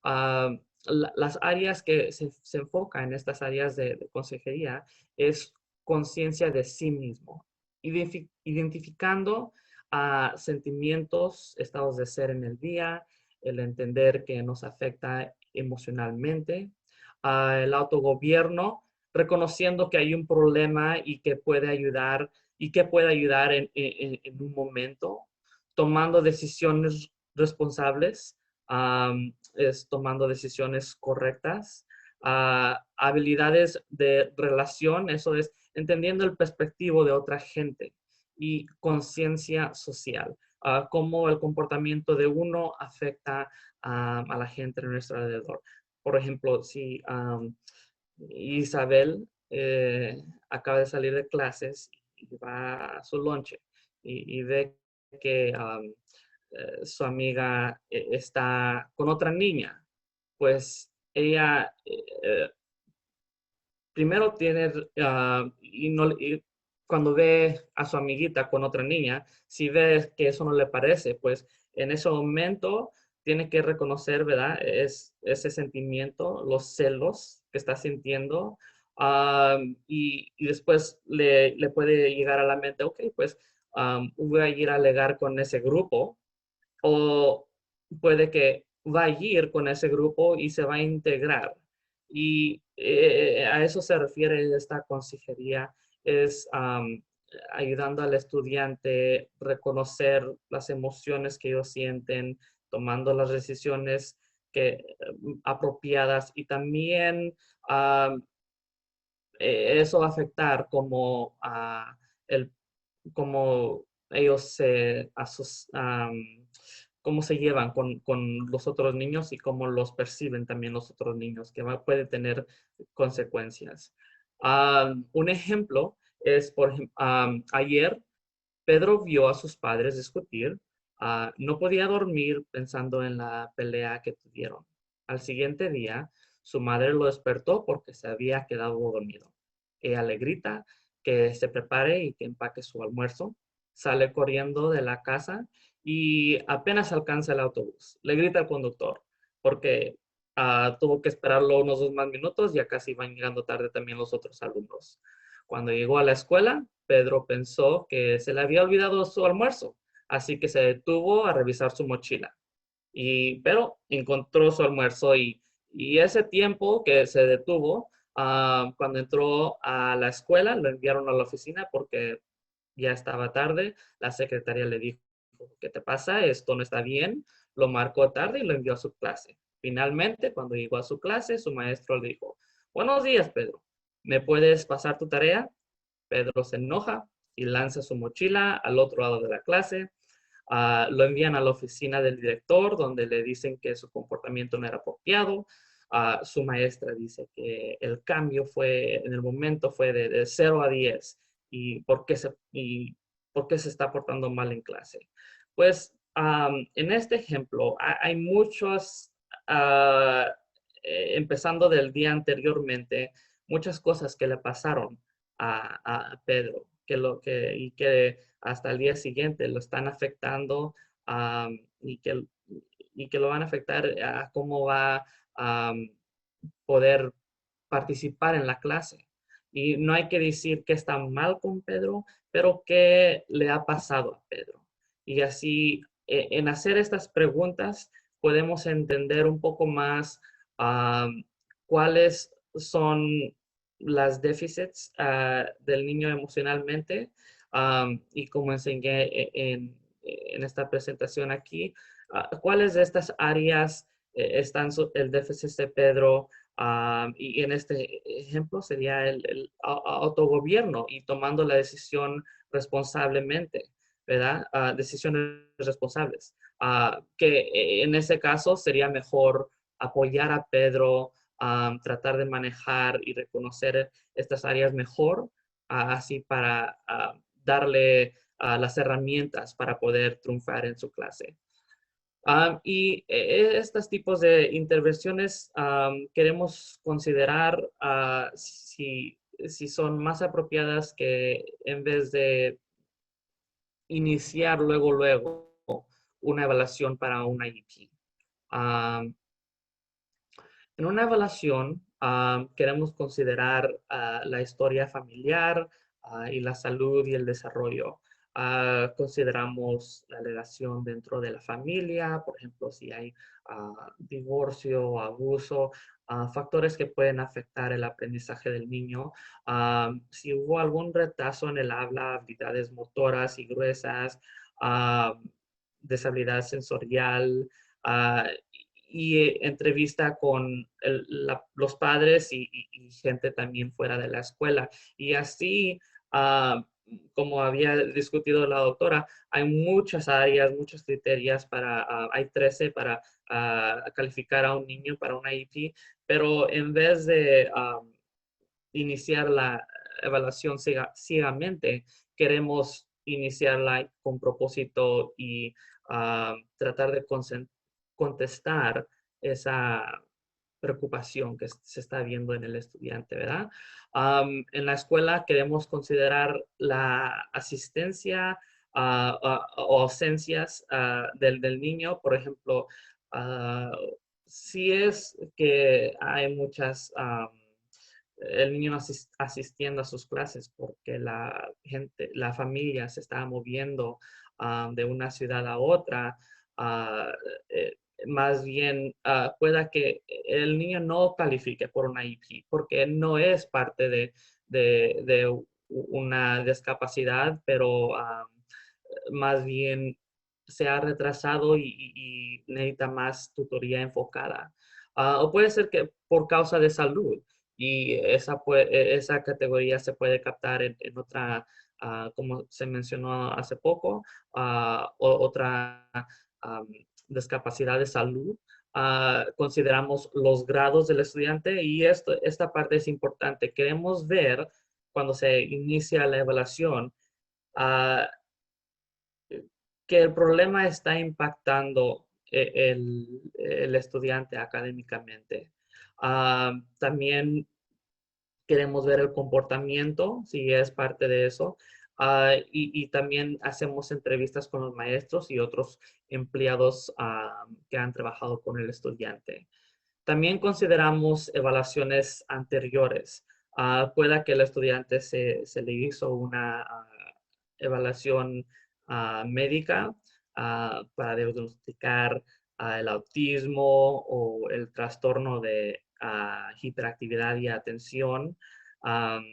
las áreas que se enfocan en estas áreas de consejería es conciencia de sí mismo, identificando sentimientos, estados de ser en el día, el entender que nos afecta emocionalmente, el autogobierno, reconociendo que hay un problema y que puede ayudar en un momento, tomando decisiones responsables, tomando decisiones correctas, habilidades de relación, eso es entendiendo el perspectivo de otra gente y conciencia social, cómo el comportamiento de uno afecta a la gente a nuestro alrededor. Por ejemplo, si Isabel acaba de salir de clases y va a su lonche y ve que su amiga está con otra niña, pues ella primero tiene, y cuando ve a su amiguita con otra niña, si ve que eso no le parece, pues en ese momento tiene que reconocer, ¿verdad? Es ese sentimiento, los celos que está sintiendo. Y después le puede llegar a la mente, ok, pues voy a ir a alegar con ese grupo, o puede que va a ir con ese grupo y se va a integrar. Y a eso se refiere esta consejería, es ayudando al estudiante a reconocer las emociones que ellos sienten, tomando las decisiones apropiadas, y también eso va a afectar el, como ellos cómo se llevan con los otros niños y cómo los perciben también los otros niños, que puede tener consecuencias. Un ejemplo es, por ejemplo, ayer Pedro vio a sus padres discutir. No podía dormir pensando en la pelea que tuvieron. Al siguiente día, su madre lo despertó porque se había quedado dormido. Ella le grita que se prepare y que empaque su almuerzo. Sale corriendo de la casa y apenas alcanza el autobús. Le grita al conductor porque tuvo que esperarlo unos 2 más minutos, ya casi van llegando tarde también los otros alumnos. Cuando llegó a la escuela, Pedro pensó que se le había olvidado su almuerzo, así que se detuvo a revisar su mochila. Pero encontró su almuerzo, y ese tiempo que se detuvo, cuando entró a la escuela, lo enviaron a la oficina porque ya estaba tarde. La secretaria le dijo, ¿qué te pasa? Esto no está bien. Lo marcó tarde y lo envió a su clase. Finalmente, cuando llegó a su clase, su maestro le dijo, buenos días, Pedro. ¿Me puedes pasar tu tarea? Pedro se enoja y lanza su mochila al otro lado de la clase. Lo envían a la oficina del director, donde le dicen que su comportamiento no era apropiado. Su maestra dice que el cambio en el momento fue de 0 a 10, y por qué se está portando mal en clase. Pues en este ejemplo hay muchos, empezando del día anteriormente, muchas cosas que le pasaron a Pedro, y que hasta el día siguiente lo están afectando, um, y, que, y que lo van a afectar a cómo va a poder participar en la clase. Y no hay que decir que está mal con Pedro, pero qué le ha pasado a Pedro. Y así, en hacer estas preguntas, podemos entender un poco más cuáles son las déficits del niño emocionalmente, y como enseñé en esta presentación aquí, cuáles de estas áreas están el déficit de Pedro. Y en este ejemplo sería el autogobierno y tomando la decisión responsablemente, ¿verdad? Decisiones responsables. Que en ese caso sería mejor apoyar a Pedro, tratar de manejar y reconocer estas áreas mejor, así para darle las herramientas para poder triunfar en su clase. Y estos tipos de intervenciones queremos considerar si son más apropiadas, que en vez de iniciar luego una evaluación para una IEP. En una evaluación queremos considerar la historia familiar y la salud y el desarrollo. Consideramos la relación dentro de la familia, por ejemplo, si hay divorcio o abuso, factores que pueden afectar el aprendizaje del niño. Si hubo algún retraso en el habla, habilidades motoras y gruesas, deshabilidad sensorial, ah, y entrevista con los padres y gente también fuera de la escuela. Y así, como había discutido la doctora, hay muchas áreas, muchos criterios hay 13 para calificar a un niño para una IEP, pero en vez de iniciar la evaluación ciegamente, queremos iniciarla con propósito y tratar de contestar esa preocupación que se está viendo en el estudiante, ¿verdad? En la escuela queremos considerar la asistencia o ausencias del niño. Por ejemplo, Ah, sí es que hay el niño no asistiendo a sus clases porque la familia se está moviendo de una ciudad a otra. ah, eh, Más bien, pueda que el niño no califique por una IP porque no es parte de una discapacidad, pero más bien se ha retrasado y necesita más tutoría enfocada. O puede ser que por causa de salud y esa categoría se puede captar en otra, como se mencionó hace poco, otra am, discapacidad de salud. Consideramos los grados del estudiante y esta parte es importante. Queremos ver cuando se inicia la evaluación ah, que el problema está impactando el estudiante académicamente. También queremos ver el comportamiento, si es parte de eso. Y también hacemos entrevistas con los maestros y otros empleados que han trabajado con el estudiante. También consideramos evaluaciones anteriores. Pueda que el estudiante se le hizo una evaluación médica para diagnosticar el autismo o el trastorno de hiperactividad y atención. Am,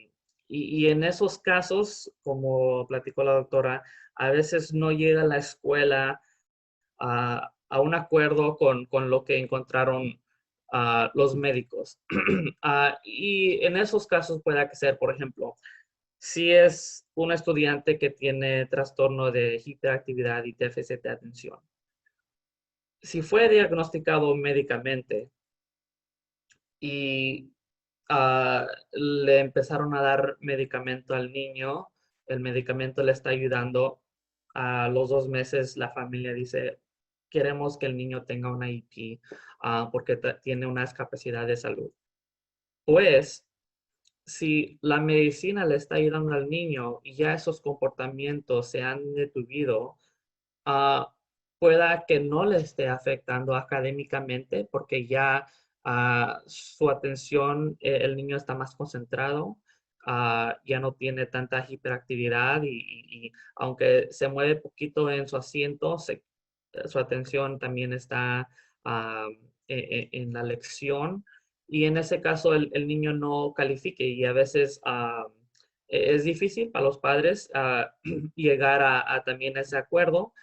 y en esos casos, como platicó la doctora, a veces no llega la escuela a un acuerdo con lo que encontraron los médicos. Y en esos casos puede que ser, por ejemplo, si es un estudiante que tiene trastorno de hiperactividad y déficit de atención. Si fue diagnosticado médicamente y le empezaron a dar medicamento al niño, el medicamento le está ayudando, a los 2 meses la familia dice, queremos que el niño tenga una IP porque tiene una discapacidad de salud. Pues, si la medicina le está ayudando al niño y ya esos comportamientos se han detenido, ah, pueda que no le esté afectando académicamente porque ya su atención, el niño está más concentrado, ya no tiene tanta hiperactividad y aunque se mueve poquito en su asiento, su atención también está en la lección y en ese caso el niño no califique y a veces es difícil para los padres llegar a también ese acuerdo.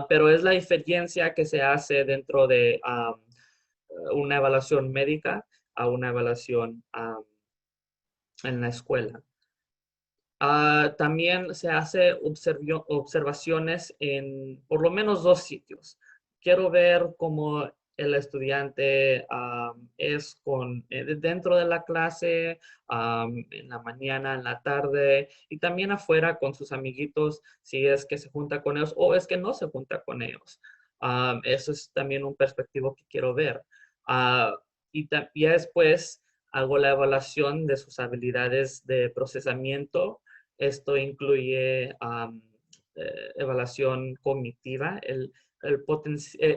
Pero es la diferencia que se hace dentro de una evaluación médica a una evaluación en la escuela. También se hace observaciones en por lo menos 2 sitios. Quiero ver cómo el estudiante es dentro de la clase, en la mañana, en la tarde y también afuera con sus amiguitos, si es que se junta con ellos o es que no se junta con ellos. Eso es también un perspectivo que quiero ver. Y ya después hago la evaluación de sus habilidades de procesamiento. Esto incluye evaluación cognitiva.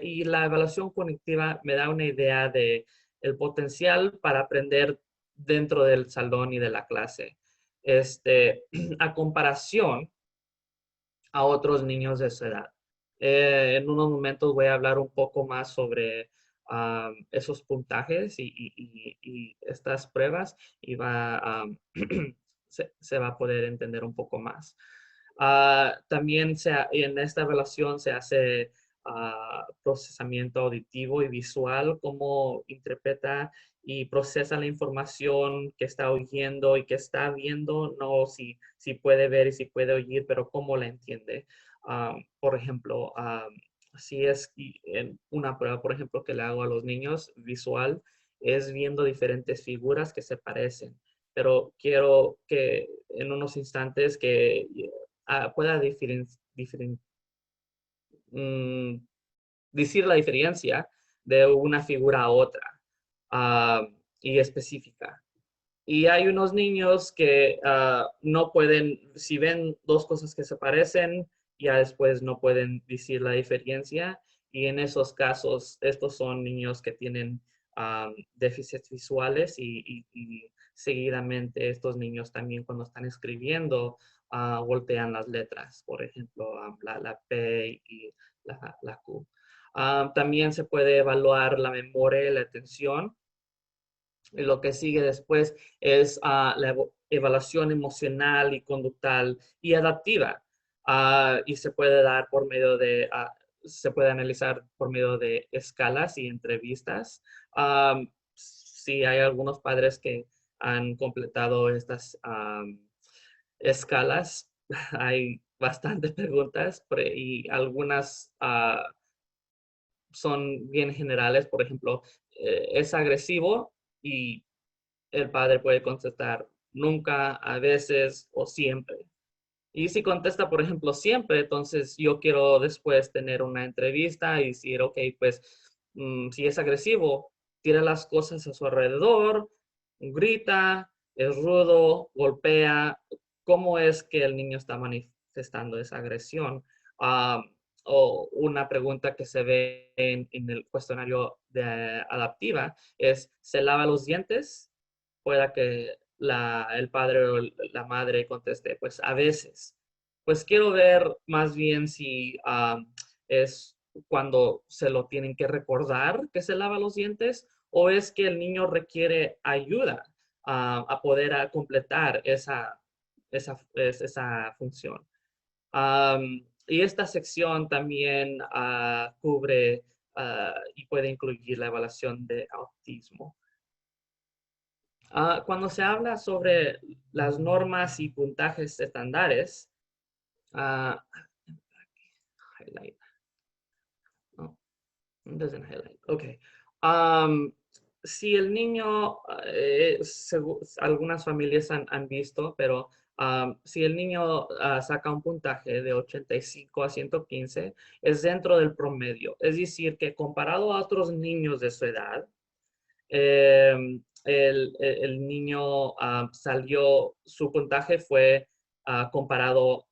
Y la evaluación cognitiva me da una idea de el potencial para aprender dentro del salón y de la clase. A comparación a otros niños de su edad. En unos momentos voy a hablar un poco más sobre esos puntajes y estas pruebas y se va a poder entender un poco más. También en esta evaluación se hace procesamiento auditivo y visual, cómo interpreta y procesa la información que está oyendo y que está viendo, no si puede ver y si puede oír, pero cómo la entiende. Por ejemplo, si es en una prueba, por ejemplo, que le hago a los niños visual, es viendo diferentes figuras que se parecen, pero quiero que en unos instantes que pueda mm, decir la diferencia de una figura a otra y específica. Y hay unos niños que no pueden, si ven dos cosas que se parecen, ya después no pueden decir la diferencia Y en esos casos, estos son niños que tienen déficits visuales y seguidamente estos niños también cuando están escribiendo voltean las letras, por ejemplo, la P y la Q. También se puede evaluar la memoria y la atención. Y lo que sigue después es la evaluación emocional y conductual y adaptiva. Y se puede dar por medio de, se puede analizar por medio de escalas y entrevistas. Sí, hay algunos padres que han completado estas escalas. Hay bastantes preguntas y algunas son bien generales. Por ejemplo, ¿es agresivo? Y el padre puede contestar nunca, a veces o siempre. Y si contesta, por ejemplo, siempre, entonces yo quiero después tener una entrevista y decir, ok, pues si es agresivo, tira las cosas a su alrededor, grita, es rudo, golpea. ¿Cómo es que el niño está manifestando esa agresión? Ah, o una pregunta que se ve en el cuestionario de adaptiva es, ¿se lava los dientes? Pueda que el padre o la madre conteste, pues a veces. Pues quiero ver más bien si es cuando se lo tienen que recordar que se lava los dientes o es que el niño requiere ayuda a poder completar esa función. Y esta sección también cubre y puede incluir la evaluación de autismo. Cuando se habla sobre las normas y puntajes estándares, ah, highlight. No, it doesn't highlight. Okay. Si el niño, algunas familias han visto, pero si el niño saca un puntaje de 85 a 115, es dentro del promedio. Es decir, que comparado a otros niños de su edad, el niño su puntaje fue comparado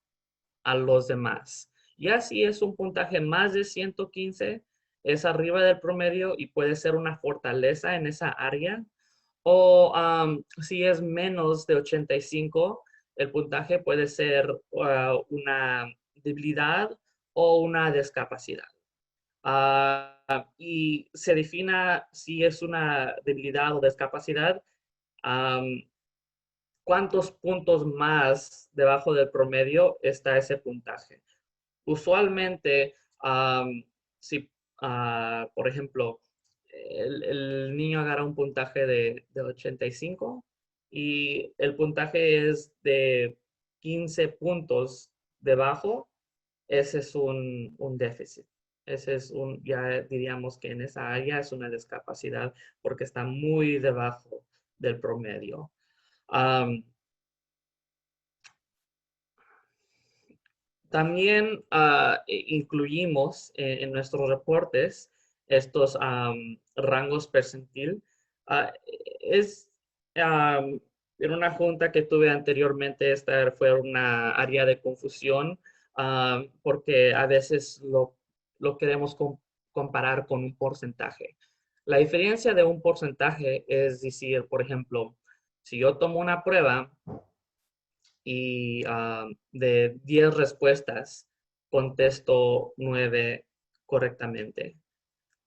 a los demás. Ya si es un puntaje más de 115, es arriba del promedio y puede ser una fortaleza en esa área. O si es menos de 85, el puntaje puede ser una debilidad o una discapacidad. Y se defina si es una debilidad o discapacidad, cuántos puntos más debajo del promedio está ese puntaje. Usualmente, si, por ejemplo, el niño agarra un puntaje de 85 y el puntaje es de 15 puntos debajo, ese es un déficit. Ese es ya diríamos que en esa área es una discapacidad porque está muy debajo del promedio. También incluimos en nuestros reportes estos rangos percentil. Es en una junta que tuve anteriormente, esta fue una área de confusión porque a veces lo queremos comparar con un porcentaje. La diferencia de un porcentaje es decir, por ejemplo, si yo tomo una prueba y de 10 respuestas contesto 9 correctamente,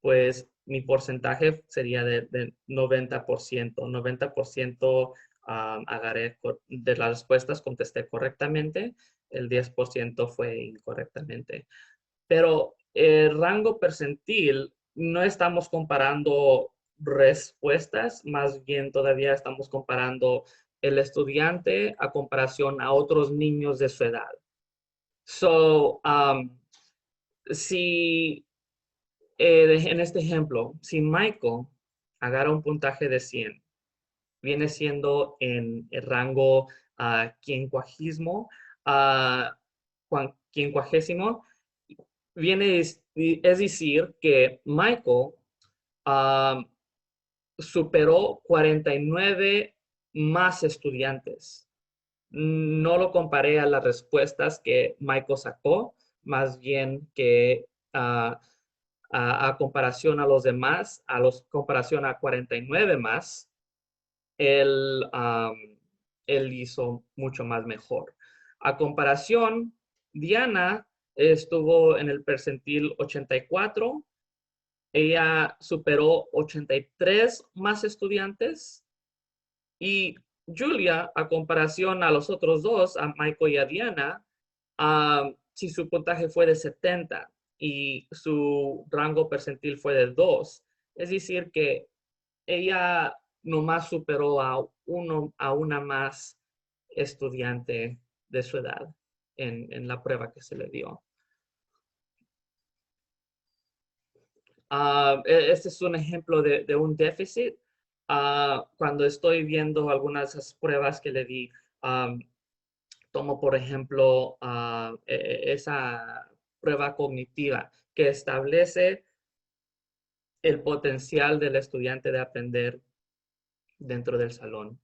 pues mi porcentaje sería de 90%. 90% agarré de las respuestas, contesté correctamente, el 10% fue incorrectamente. Pero el rango percentil no estamos comparando respuestas, más bien todavía estamos comparando el estudiante a comparación a otros niños de su edad. So, si en este ejemplo, si Michael agarra un puntaje de 100, viene siendo en el rango quincuagésimo, quincuagésimo, es decir que Michael superó 49 más estudiantes. No lo comparé a las respuestas que Michael sacó, más bien que a comparación a los demás, comparación a 49 más, él hizo mucho más mejor. A comparación, Diana estuvo en el percentil 84. Ella superó 83 más estudiantes. Y Julia, a comparación a los otros dos, a Michael y a Diana, si su puntaje fue de 70 y su rango percentil fue de 2, es decir que ella nomás superó a una más estudiante de su edad en la prueba que se le dio. Este es un ejemplo de un déficit. Cuando estoy viendo algunas de esas pruebas que le di, tomo por ejemplo esa prueba cognitiva que establece el potencial del estudiante de aprender dentro del salón.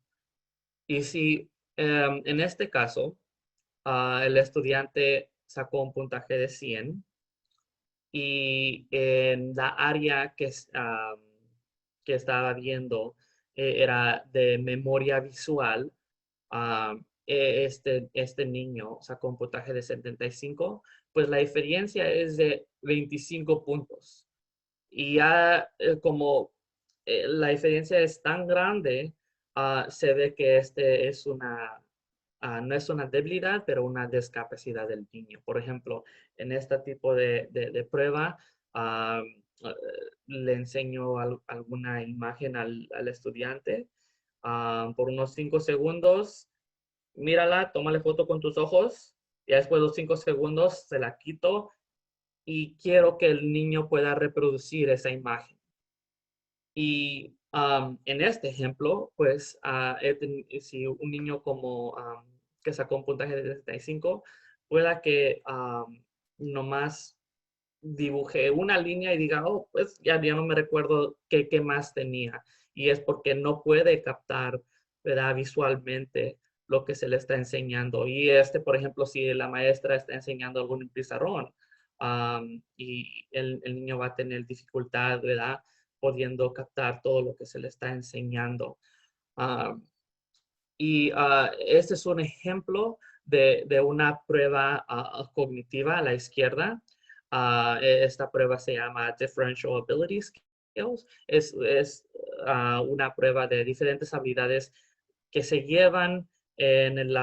Y si en este caso el estudiante sacó un puntaje de 100 y en la área que estaba viendo era de memoria visual, este niño sacó un puntaje de 75, pues la diferencia es de 25 puntos. Y ya como la diferencia es tan grande, se ve que no es una debilidad, pero una discapacidad del niño. Por ejemplo, en este tipo de prueba, le enseño alguna imagen al estudiante por unos 5 segundos. Mírala, tómale foto con tus ojos. Y después de los 5 segundos se la quito y quiero que el niño pueda reproducir esa imagen. Y en este ejemplo, pues, si un niño como que sacó un puntaje de 75, pueda que nomás dibujé una línea y diga, oh, pues ya no me recuerdo qué más tenía. Y es porque no puede captar, ¿verdad? Visualmente lo que se le está enseñando. Y por ejemplo, si la maestra está enseñando algún pizarrón y el niño va a tener dificultad, ¿verdad? Pudiendo captar todo lo que se le está enseñando. Este es un ejemplo de una prueba cognitiva a la izquierda. Esta prueba se llama Differential Ability Skills. Es una prueba de diferentes habilidades que se llevan en el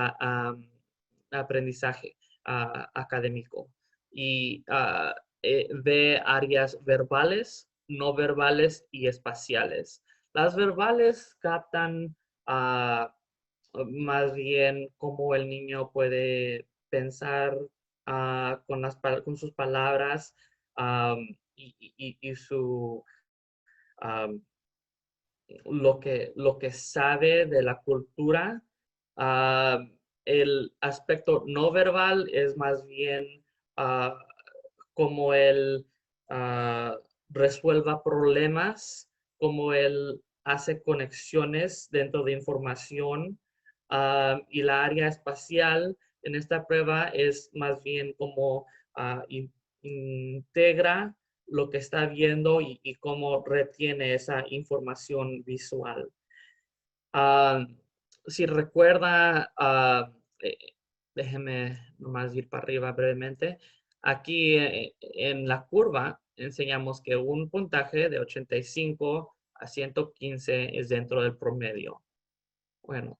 aprendizaje académico. Y ve áreas verbales, no verbales y espaciales. Las verbales captan más bien cómo el niño puede pensar con sus palabras y lo que sabe de la cultura. El aspecto no verbal es más bien cómo él resuelva problemas, cómo él hace conexiones dentro de información. Y la área espacial en esta prueba es más bien como integra lo que está viendo y cómo retiene esa información visual. Si recuerda, eh, déjeme nomás ir para arriba brevemente. Aquí en la curva enseñamos que un puntaje de 85 a 115 es dentro del promedio. Bueno,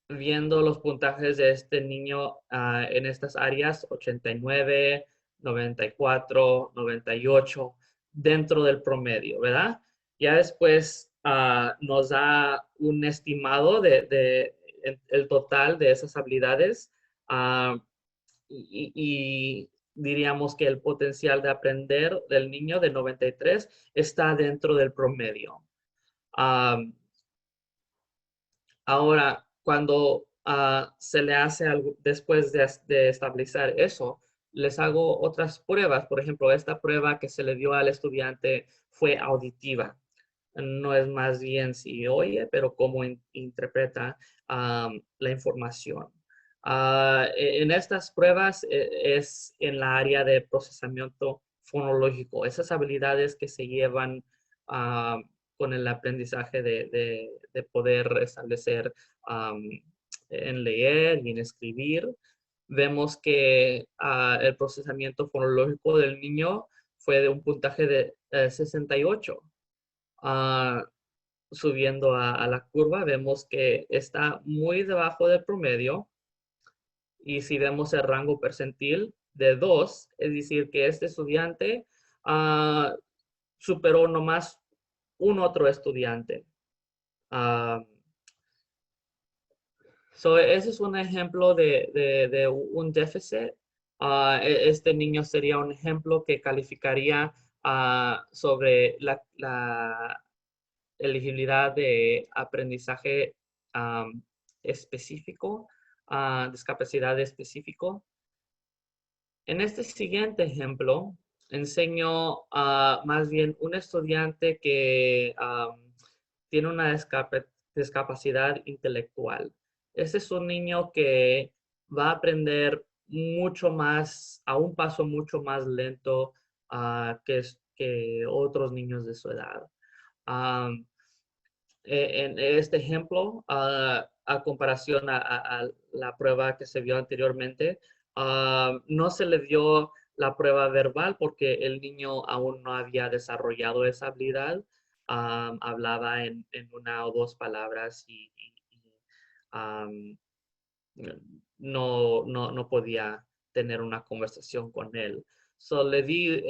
viendo los puntajes de este niño en estas áreas, 89, 94, 98, dentro del promedio, ¿verdad? Ya después nos da un estimado de el total de esas habilidades y diríamos que el potencial de aprender del niño de 93 está dentro del promedio. Ahora, cuando se le hace algo después de estabilizar eso, les hago otras pruebas. Por ejemplo, esta prueba que se le dio al estudiante fue auditiva. No es más bien si oye, pero cómo interpreta la información. En estas pruebas es en la área de procesamiento fonológico, esas habilidades que se llevan con el aprendizaje de poder establecer en leer y en escribir. Vemos que el procesamiento fonológico del niño fue de un puntaje de 68. Subiendo a la curva, vemos que está muy debajo del promedio. Y si vemos el rango percentil de 2, es decir, que este estudiante superó nomás un otro estudiante. Ese es un ejemplo de un déficit. Este niño sería un ejemplo que calificaría sobre la elegibilidad de aprendizaje específico, discapacidad específico. En este siguiente ejemplo, enseño más bien un estudiante que tiene una discapacidad intelectual. Ese es un niño que va a aprender mucho más, a un paso mucho más lento que otros niños de su edad. En este ejemplo, a comparación a la prueba que se vio anteriormente, no se le dio la prueba verbal porque el niño aún no había desarrollado esa habilidad. Hablaba en una o dos palabras y no podía tener una conversación con él. Le di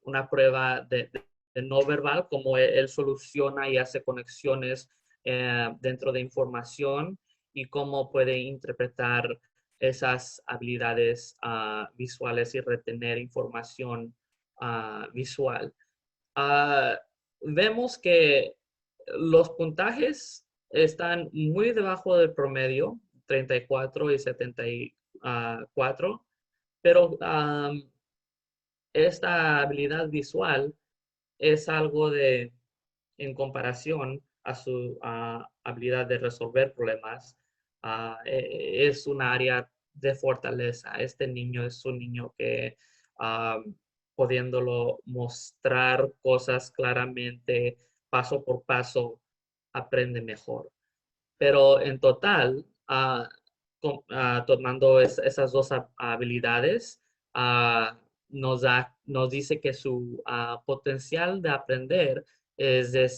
una prueba de no verbal, como él soluciona y hace conexiones dentro de información y cómo puede interpretar esas habilidades visuales y retener información visual. Vemos que los puntajes están muy debajo del promedio, 34 y 74, pero esta habilidad visual es algo en comparación a su habilidad de resolver problemas, es un área de fortaleza. Este niño es un niño que pudiéndolo mostrar cosas claramente, paso por paso, aprende mejor. Pero en total, tomando esas dos habilidades, nos dice que su potencial de aprender es de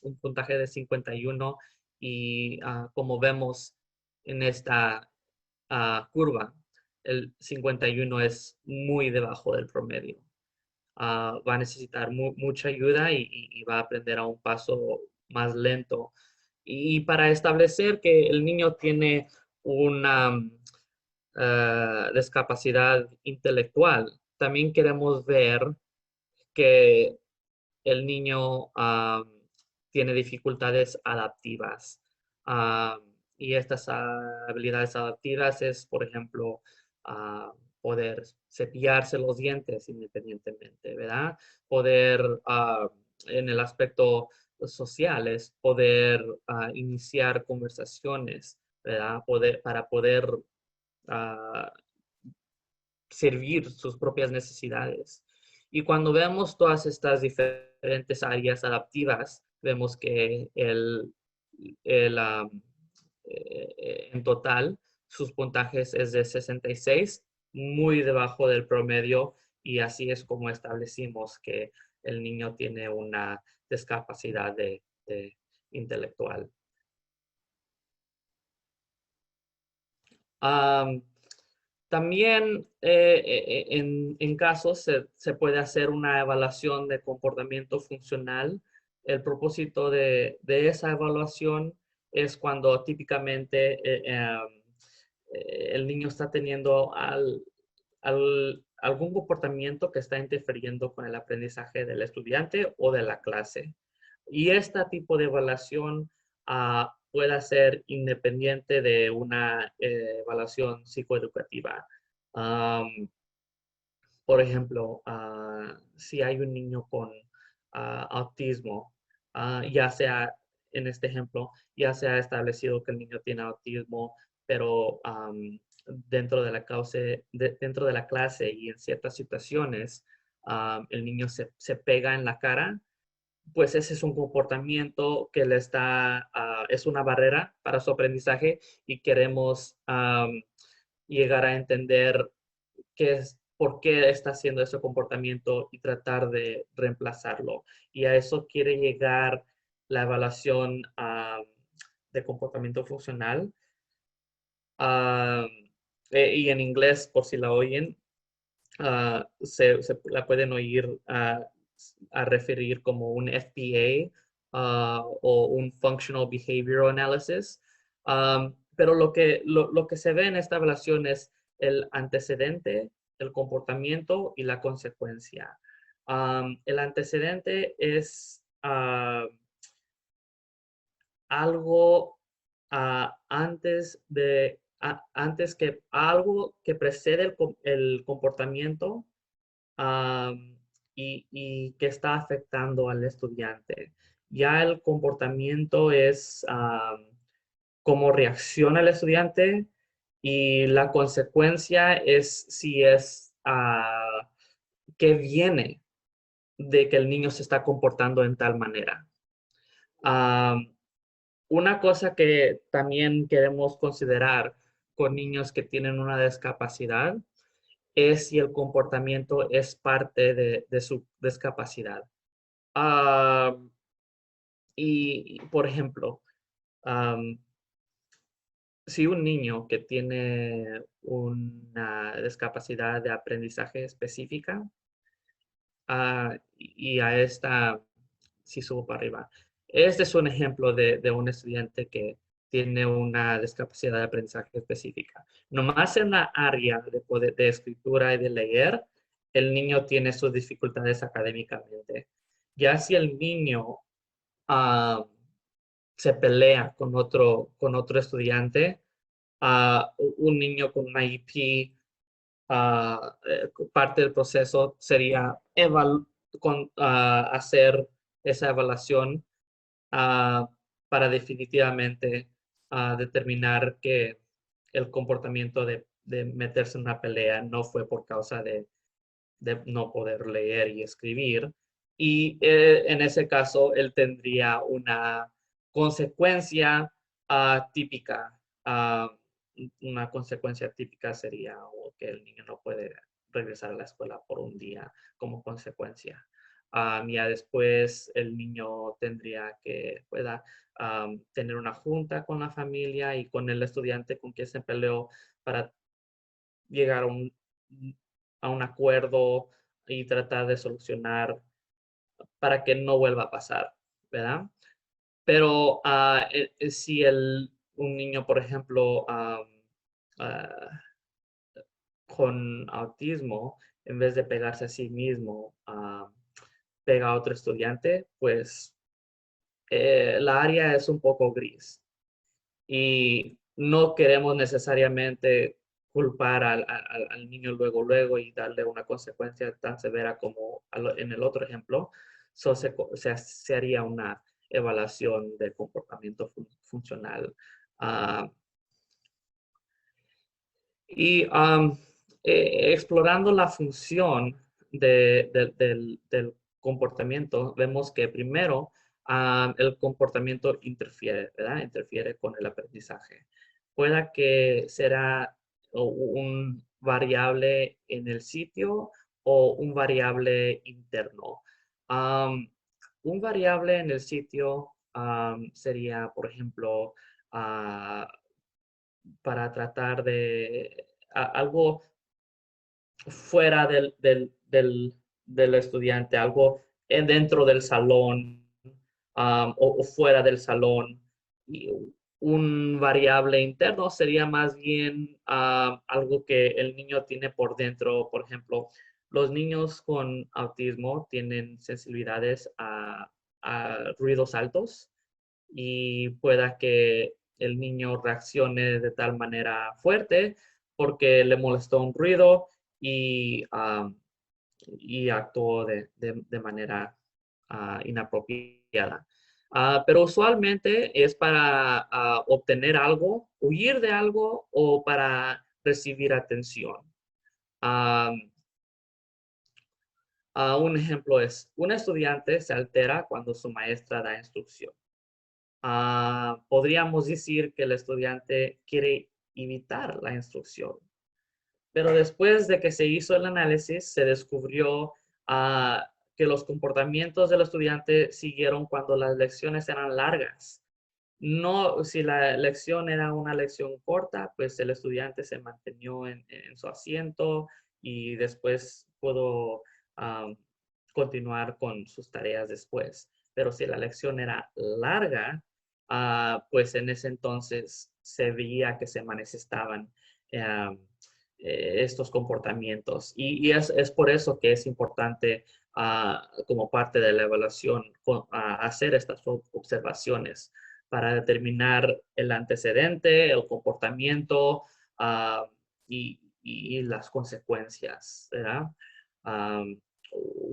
un puntaje de 51 y como vemos en esta curva, el 51 es muy debajo del promedio. Va a necesitar mucha ayuda y va a aprender a un paso más lento. Y para establecer que el niño tiene una discapacidad intelectual, también queremos ver que el niño tiene dificultades adaptivas. Y estas habilidades adaptivas es, por ejemplo, poder cepillarse los dientes independientemente, ¿verdad? Poder, en el aspecto social, es poder iniciar conversaciones, ¿verdad? Para poder servir sus propias necesidades. Y cuando vemos todas estas diferentes áreas adaptivas, vemos que en total sus puntajes es de 66, muy debajo del promedio, y así es como establecimos que el niño tiene una discapacidad intelectual. También en casos se puede hacer una evaluación de comportamiento funcional. El propósito de esa evaluación es cuando típicamente el niño está teniendo algún comportamiento que está interfiriendo con el aprendizaje del estudiante o de la clase. Y este tipo de evaluación pueda ser independiente de una evaluación psicoeducativa. Por ejemplo, si hay un niño con autismo, ya sea, en este ejemplo, ya se ha establecido que el niño tiene autismo, pero dentro de dentro de la clase y en ciertas situaciones el niño se pega en la cara, pues ese es un comportamiento que es una barrera para su aprendizaje y queremos llegar a entender por qué está haciendo ese comportamiento y tratar de reemplazarlo. Y a eso quiere llegar la evaluación de comportamiento funcional. Y en inglés, por si la oyen, se la pueden oír a referir como un FBA o un Functional Behavioral Analysis. Pero lo que se ve en esta evaluación es el antecedente, el comportamiento y la consecuencia. El antecedente es algo algo que precede el comportamiento y que está afectando al estudiante. Ya el comportamiento es cómo reacciona el estudiante y la consecuencia es si es qué viene de que el niño se está comportando en tal manera. Una cosa que también queremos considerar con niños que tienen una discapacidad es si el comportamiento es parte de su discapacidad. Por ejemplo, si un niño que tiene una discapacidad de aprendizaje específica, y a esta, si subo para arriba, este es un ejemplo de un estudiante que tiene una discapacidad de aprendizaje específica. Nomás en la área de escritura y de leer, el niño tiene sus dificultades académicamente. Ya si el niño se pelea con otro estudiante, un niño con una IEP, parte del proceso sería hacer esa evaluación para definitivamente determinar que el comportamiento de meterse en una pelea no fue por causa de no poder leer y escribir. Y en ese caso, él tendría una consecuencia típica. Una consecuencia típica sería que el niño no puede regresar a la escuela por un día como consecuencia. Ya después el niño tendría que tener una junta con la familia y con el estudiante con quien se peleó para llegar a un acuerdo y tratar de solucionar para que no vuelva a pasar, ¿verdad? Pero si un niño, por ejemplo, con autismo, en vez de pegarse a sí mismo, pega a otro estudiante, pues la área es un poco gris. Y no queremos necesariamente culpar al niño luego y darle una consecuencia tan severa como en el otro ejemplo. Se haría una evaluación de comportamiento funcional. Y explorando la función del comportamiento, vemos que primero el comportamiento interfiere, ¿verdad? Interfiere con el aprendizaje. Pueda que será un variable en el sitio o un variable interno. Un variable en el sitio sería, por ejemplo, para tratar de algo fuera del estudiante, algo dentro del salón o fuera del salón. Y un variable interno sería más bien algo que el niño tiene por dentro. Por ejemplo, los niños con autismo tienen sensibilidades a ruidos altos y pueda que el niño reaccione de tal manera fuerte porque le molestó un ruido y actuó de manera inapropiada. Pero usualmente es para obtener algo, huir de algo o para recibir atención. Un ejemplo es, un estudiante se altera cuando su maestra da instrucción. Podríamos decir que el estudiante quiere evitar la instrucción. Pero después de que se hizo el análisis, se descubrió que los comportamientos del estudiante siguieron cuando las lecciones eran largas. No, si la lección era una lección corta, pues el estudiante se mantenió en su asiento y después pudo continuar con sus tareas después. Pero si la lección era larga, pues en ese entonces se veía que se manifestaban estos comportamientos. Y es por eso que es importante, como parte de la evaluación, hacer estas observaciones para determinar el antecedente, el comportamiento y las consecuencias, ¿verdad?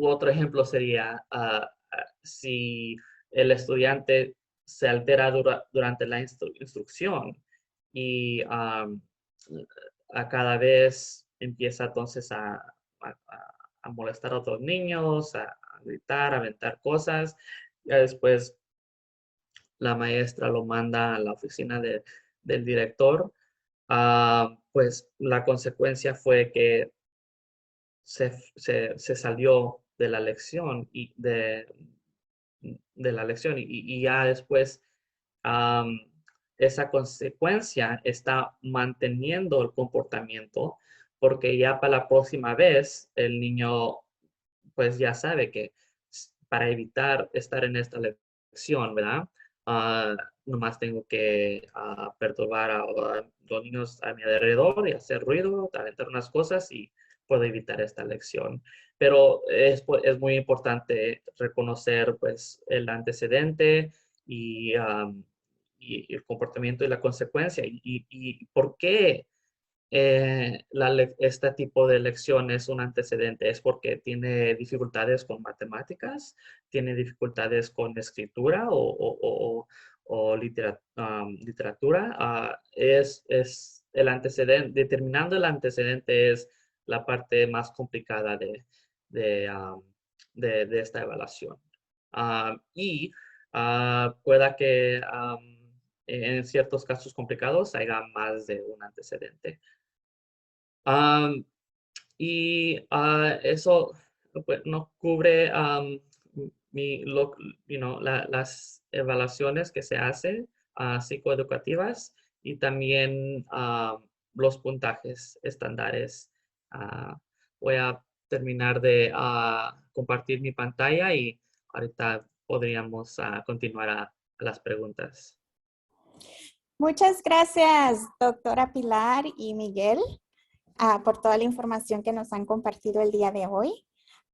Otro ejemplo sería si el estudiante se altera durante la instrucción y a cada vez empieza entonces a molestar a otros niños, a gritar, a aventar cosas. Ya después la maestra lo manda a la oficina del director. Pues la consecuencia fue que se salió de la lección y y ya después esa consecuencia está manteniendo el comportamiento porque ya para la próxima vez el niño pues ya sabe que para evitar estar en esta lección, ¿verdad? Nomás tengo que perturbar a los niños a mi alrededor y hacer ruido, aventar unas cosas y puedo evitar esta lección. Pero es muy importante reconocer pues el antecedente y el comportamiento y la consecuencia. Y por qué este tipo de lección es un antecedente? Es porque tiene dificultades con matemáticas, tiene dificultades con escritura o literatura. Es el antecedente, determinando el antecedente es la parte más complicada de esta evaluación. Pueda que en ciertos casos complicados haya más de un antecedente. Eso pues, no cubre las evaluaciones que se hacen psicoeducativas y también los puntajes estándares. Voy a terminar de compartir mi pantalla y ahorita podríamos continuar a las preguntas. Muchas gracias, doctora Pilar y Miguel, por toda la información que nos han compartido el día de hoy.